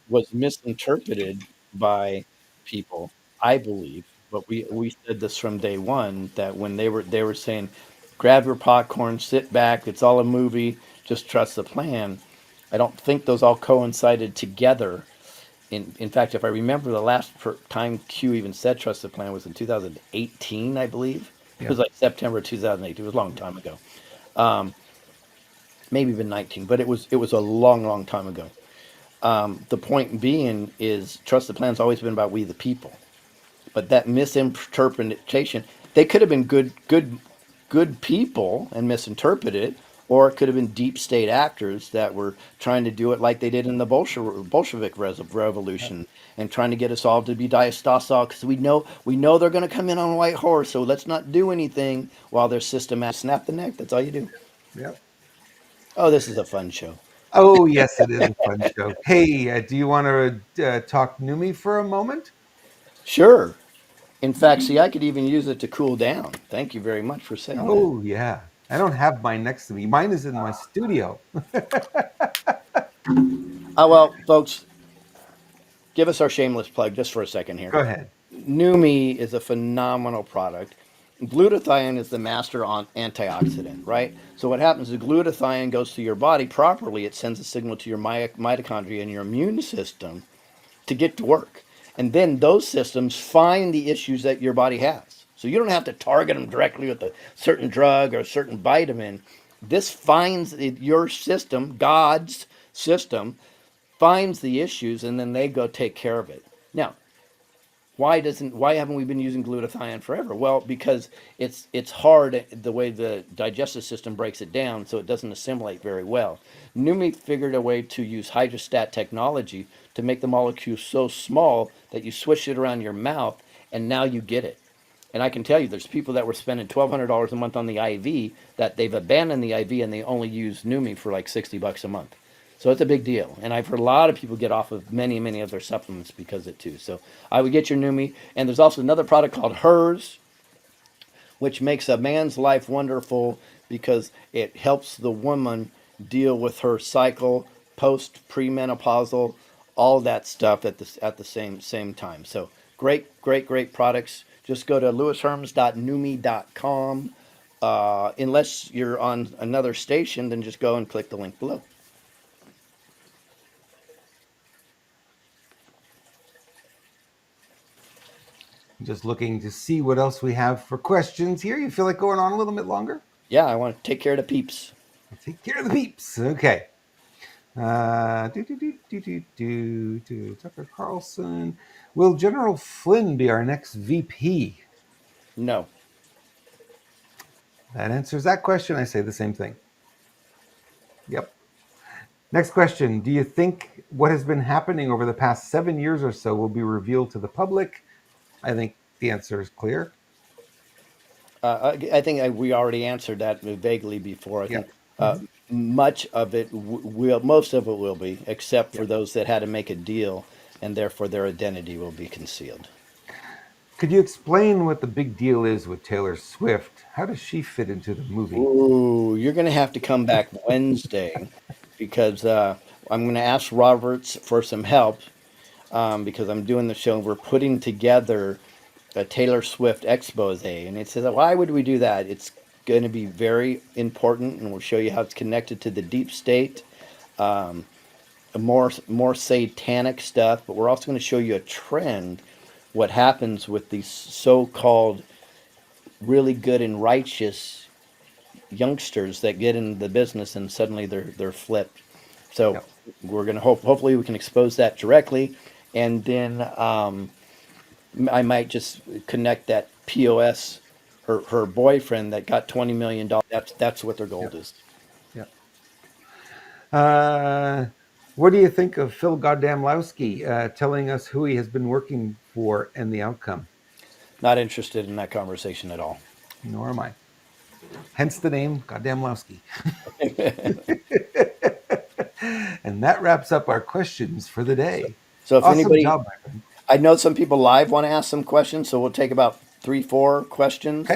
was misinterpreted by people, I believe. But we said this from day one, that when they were saying, grab your popcorn, sit back, it's all a movie, just trust the plan. I don't think those all coincided together. In fact, if I remember, the last time Q even said trust the plan was in 2018, I believe. It Yeah. was like September 2008. It was a long time ago. Maybe even 19, but it was a long, long time ago. The point being is trusted plan's always been about we the people. But that misinterpretation, they could have been good people and misinterpreted it, or it could have been deep state actors that were trying to do it like they did in the Bolshevik revolution, and trying to get us all to be docile because we know they're going to come in on a white horse, so let's not do anything while they're systematic. Snap the neck. That's all you do. Yep. Oh, this is a fun show. Oh, yes, it is a fun show. Hey, do you want to talk Neumi for a moment? Sure. In fact, see, I could even use it to cool down. Thank you very much for saying that. Oh, yeah. I don't have mine next to me. Mine is in my studio. Well, folks, give us our shameless plug just for a second here. Go ahead. Neumi is a phenomenal product. Glutathione is the master antioxidant, right? So what happens is glutathione goes through your body properly. It sends a signal to your mitochondria and your immune system to get to work. And then those systems find the issues that your body has. So you don't have to target them directly with a certain drug or a certain vitamin. This finds your system, God's system, finds the issues, and then they go take care of it. Now, why haven't we been using glutathione forever? Well, because it's hard the way the digestive system breaks it down, so it doesn't assimilate very well. Neumi figured a way to use hydrostat technology to make the molecule so small that you swish it around your mouth, and now you get it. And I can tell you, there's people that were spending $1,200 a month on the IV that they've abandoned the IV and they only use Neumi for like $60 a month. So it's a big deal. And I've heard a lot of people get off of many, many other supplements because of it too. So I would get your Neumi. And there's also another product called Herms, which makes a man's life wonderful because it helps the woman deal with her cycle, post premenopausal, all that stuff at the same time. So great products. Just go to lewisherms.neumi.com. Unless you're on another station, then just go and click the link below. Just looking to see what else we have for questions here. You feel like going on a little bit longer? Yeah, I want to take care of the peeps. Take care of the peeps. Okay. Tucker Carlson. Will General Flynn be our next VP? No. That answers that question. I say the same thing. Yep. Next question. Do you think what has been happening over the past 7 years or so will be revealed to the public? I think the answer is clear. I think we already answered that vaguely before. I think much of it most of it will be, except for those that had to make a deal, and therefore their identity will be concealed. Could you explain what the big deal is with Taylor Swift? How does she fit into the movie? Ooh, you're going to have to come back Wednesday because I'm going to ask Roberts for some help because I'm doing the show. We're putting together a Taylor Swift expose, and it says, why would we do that? It's going to be very important, and we'll show you how it's connected to the deep state, more satanic stuff. But we're also going to show you a trend, what happens with these so-called really good and righteous youngsters that get into the business and suddenly they're flipped. So we're going to hopefully we can expose that directly, and then I might just connect that POS, her boyfriend that got $20 million. That's what their goal is. Yeah. What do you think of Phil Goddamlowski telling us who he has been working for and the outcome? Not interested in that conversation at all. Nor am I. Hence the name Goddamlowski. And that wraps up our questions for the day. So if awesome anybody, job, my friend. I know some people live want to ask some questions, so we'll take about 3-4 questions,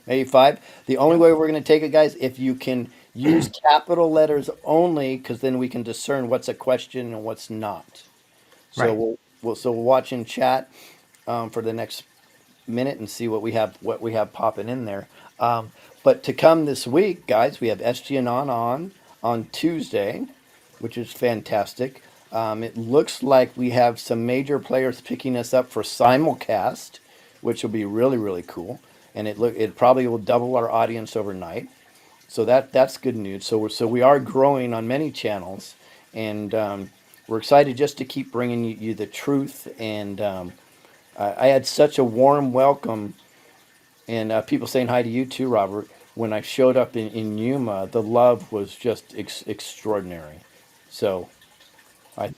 maybe 5. The only way we're going to take it, guys, if you can use capital letters only, because then we can discern what's a question and what's not. So we'll watch in chat for the next minute and see what we have popping in there. But to come this week, guys, we have SG on Tuesday, which is fantastic. It looks like we have some major players picking us up for simulcast, which will be really, really cool. And it probably will double our audience overnight. So that's good news. So we are growing on many channels, and we're excited just to keep bringing you the truth. And I had such a warm welcome, and people saying hi to you too, Robert. When I showed up in Yuma, the love was just extraordinary. So I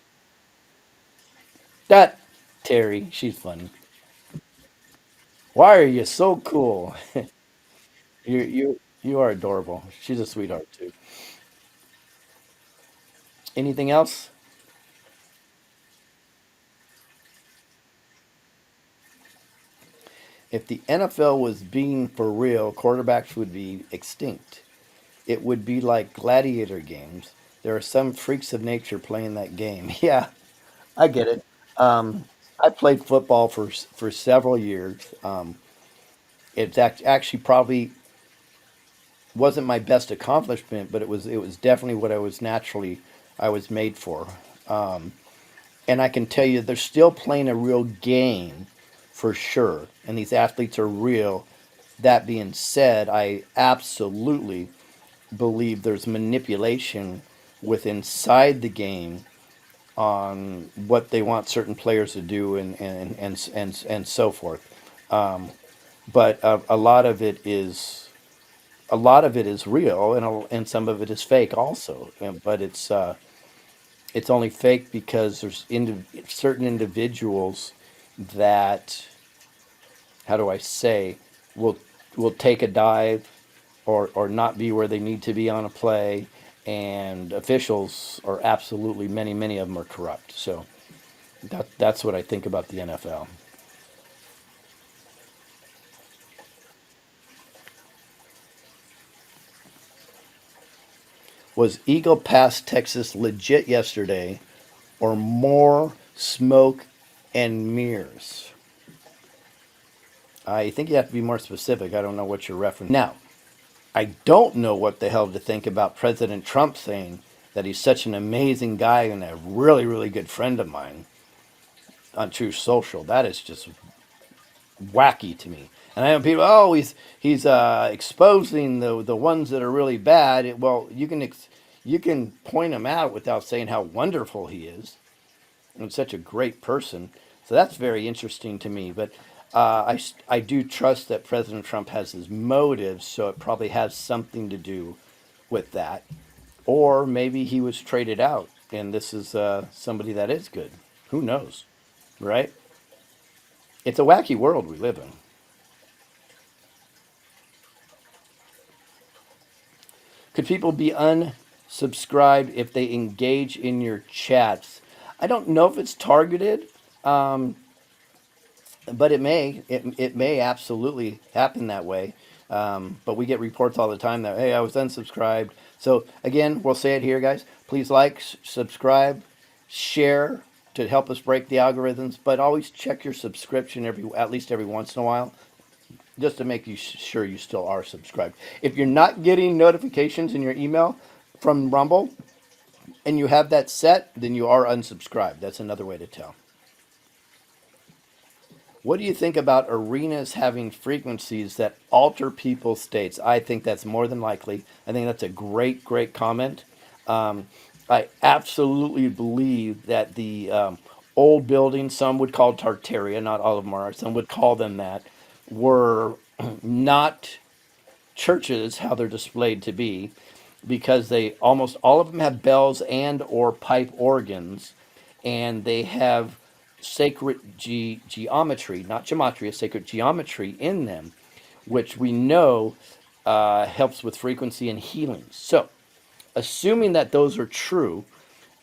that Terry, she's funny. Why are you so cool? You are adorable. She's a sweetheart too. Anything else? If the NFL was being for real, quarterbacks would be extinct. It would be like gladiator games. There are some freaks of nature playing that game. Yeah, I get it. Um, I played football for several years. It's actually probably wasn't my best accomplishment, but it was definitely what I was made for. Um, and I can tell you, they're still playing a real game for sure, and these athletes are real. That being said, I absolutely believe there's manipulation with inside the game on what they want certain players to do and so forth. Um, but a lot of it is real, and some of it is fake also. But it's only fake because there's certain individuals that, how do I say, will will take a dive or not be where they need to be on a play, and officials are absolutely, many of them are corrupt. So that's what I think about the NFL. Was Eagle Pass, Texas legit yesterday, or more smoke and mirrors? I think you have to be more specific. I don't know what you're referencing. Now, I don't know what the hell to think about President Trump saying that he's such an amazing guy and a really, really good friend of mine on True Social. That is just wacky to me. And I know people, oh, he's exposing the ones that are really bad. Well, you can point him out without saying how wonderful he is and such a great person. So that's very interesting to me. But I do trust that President Trump has his motives, so it probably has something to do with that. Or maybe he was traded out, and this is somebody that is good. Who knows, right? It's a wacky world we live in. Could people be unsubscribed if they engage in your chats? I don't know if it's targeted. Um, but it may absolutely happen that way. But we get reports all the time that, hey, I was unsubscribed. So again, we'll say it here, guys. Please like, subscribe, share to help us break the algorithms. But always check your subscription at least every once in a while, just to make you sure you still are subscribed. If you're not getting notifications in your email from Rumble and you have that set, then you are unsubscribed. That's another way to tell. What do you think about arenas having frequencies that alter people's states? I think that's more than likely. I think that's a great comment. Um, I absolutely believe that the old buildings, some would call Tartaria, not all of them are, some would call them that, were not churches how they're displayed to be, because they almost all of them have bells and or pipe organs, and they have sacred geometry, not gematria, sacred geometry in them, which we know helps with frequency and healing. So assuming that those are true,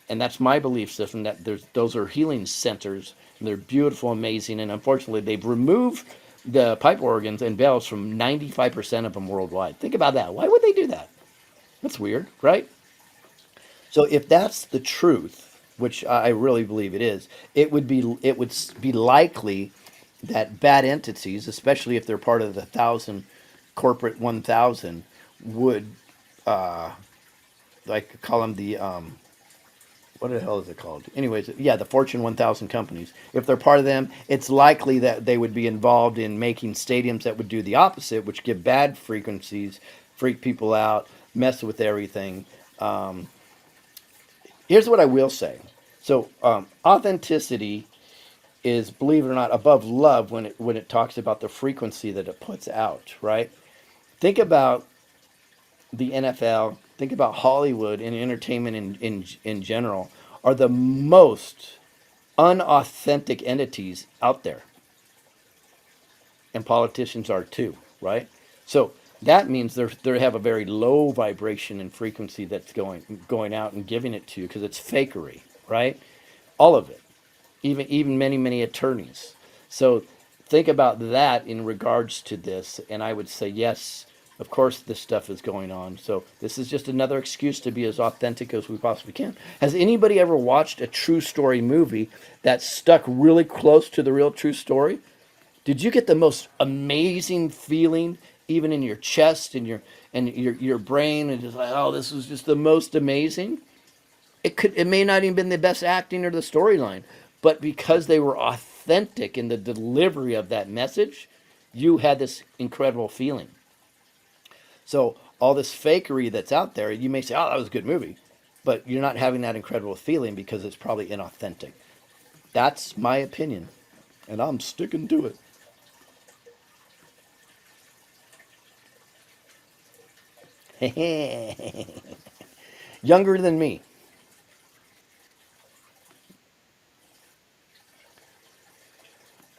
and that's my belief system, that those are healing centers, and they're beautiful, amazing, and unfortunately they've removed the pipe organs and bells from 95% of them worldwide. Think about that. Why would they do that? That's weird, right? So if that's the truth, which I really believe it is, it would be likely that bad entities, especially if they're part of the thousand corporate 1,000, would like call them the what the hell is it called? Anyways, yeah, the Fortune 1000 companies. If they're part of them, it's likely that they would be involved in making stadiums that would do the opposite, which give bad frequencies, freak people out, mess with everything. Um, Here's what I will say. So authenticity is, believe it or not, above love when it talks about the frequency that it puts out, right? Think about the NFL, think about Hollywood and entertainment in general are the most unauthentic entities out there. And politicians are too, right? So that means they have a very low vibration and frequency that's going out and giving it to you because it's fakery, right? All of it, even many attorneys. So think about that in regards to this, and I would say yes. Of course, this stuff is going on. So this is just another excuse to be as authentic as we possibly can. Has anybody ever watched a true story movie that stuck really close to the real true story? Did you get the most amazing feeling, even in your chest and your brain, and just like, oh, this was just the most amazing? It may not even been the best acting or the storyline, but because they were authentic in the delivery of that message, you had this incredible feeling. So all this fakery that's out there, you may say, oh, that was a good movie, but you're not having that incredible feeling because it's probably inauthentic. That's my opinion, and I'm sticking to it. Younger than me.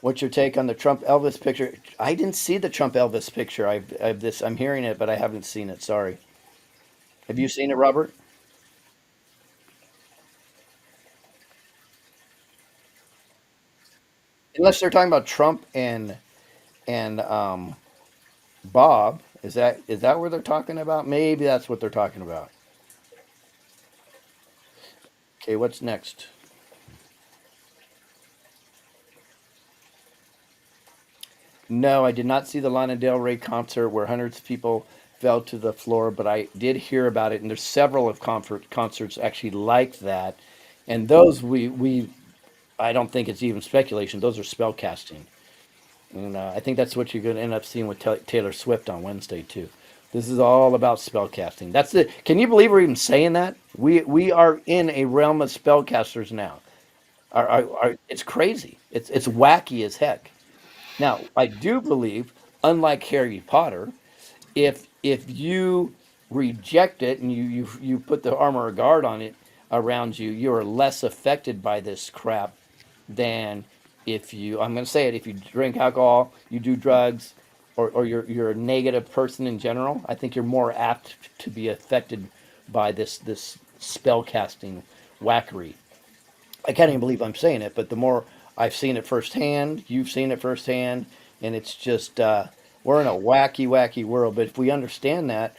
What's your take on the Trump Elvis picture? I didn't see the Trump Elvis picture. I'm hearing it, but I haven't seen it. Sorry. Have you seen it, Robert? Unless they're talking about Trump and Bob. Is that what they're talking about? Maybe that's what they're talking about. Okay, what's next? No, I did not see the Lana Del Rey concert where hundreds of people fell to the floor, but I did hear about it, and there's several of concerts actually like that, and those we I don't think it's even speculation. Those are spell casting, and I think that's what you're going to end up seeing with Taylor Swift on Wednesday too. This is all about spell casting. That's it. Can you believe we're even saying that? We are in a realm of spellcasters now. It's crazy. It's wacky as heck. Now, I do believe, unlike Harry Potter, if you reject it and you put the armor of guard on it around you, you are less affected by this crap than if you, I'm going to say it, if you drink alcohol, you do drugs, or you're a negative person in general. I think you're more apt to be affected by this spell casting wackery. I can't even believe I'm saying it, but the more I've seen it firsthand, you've seen it firsthand, and it's just we're in a wacky world. But if we understand that,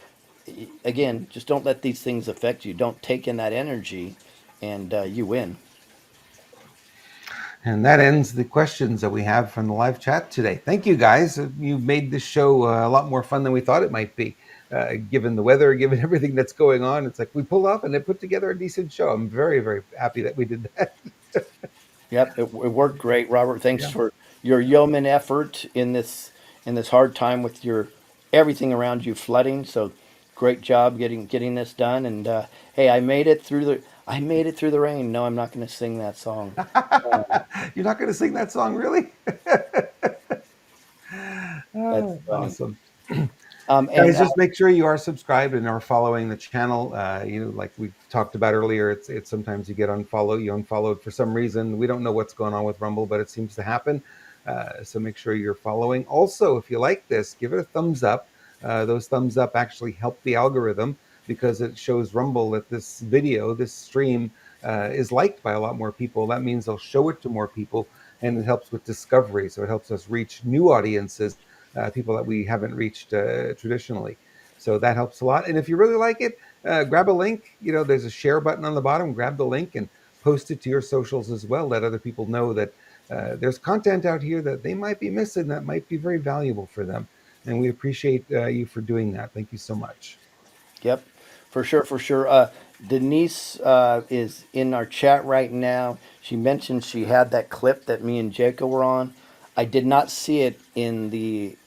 again, just don't let these things affect you. Don't take in that energy, and you win. And that ends the questions that we have from the live chat today. Thank you, guys. You've made this show a lot more fun than we thought it might be. Given the weather, given everything that's going on, it's like we pulled off and it put together a decent show. I'm very happy that we did that. Yep, it worked great, Robert. Thanks Yeah. for your yeoman effort in this hard time with your everything around you flooding. So great job getting this done. And hey, I made it through the rain. No, I'm not going to sing that song. You're not going to sing that song, really? That's Oh, funny. awesome. And Guys, just make sure you are subscribed and are following the channel. Like we talked about earlier, it's sometimes you get you unfollowed for some reason. We don't know what's going on with Rumble, but it seems to happen. So make sure you're following. Also, if you like this, give it a thumbs up. Those thumbs up actually help the algorithm because it shows Rumble that this video, this stream, is liked by a lot more people. That means they'll show it to more people, and it helps with discovery. So it helps us reach new audiences, people that we haven't reached traditionally. So that helps a lot. And if you really like it, grab a link. There's a share button on the bottom. Grab the link and post it to your socials as well. Let other people know that there's content out here that they might be missing that might be very valuable for them. And we appreciate you for doing that. Thank you so much. yep, for sure, for sure. Denise is in our chat right now. She mentioned she had that clip that me and Jacob were on. I did not see it in the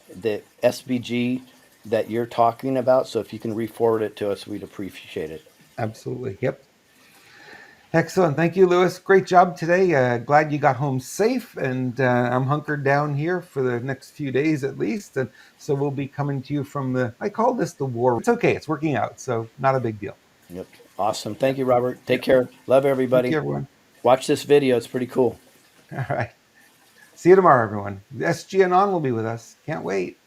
SBG that you're talking about. So if you can re-forward it to us, we'd appreciate it. Absolutely. Yep. Excellent. Thank you, Lewis. Great job today. Glad you got home safe, and I'm hunkered down here for the next few days at least. And so we'll be coming to you from I call this the war. It's okay. It's working out. So not a big deal. Yep. Awesome. Thank Yeah. you, Robert. Take Yeah. care. Love Thank everybody. you, everyone. Watch this video. It's pretty cool. All right. See you tomorrow, everyone. SG Anon will be with us. Can't wait.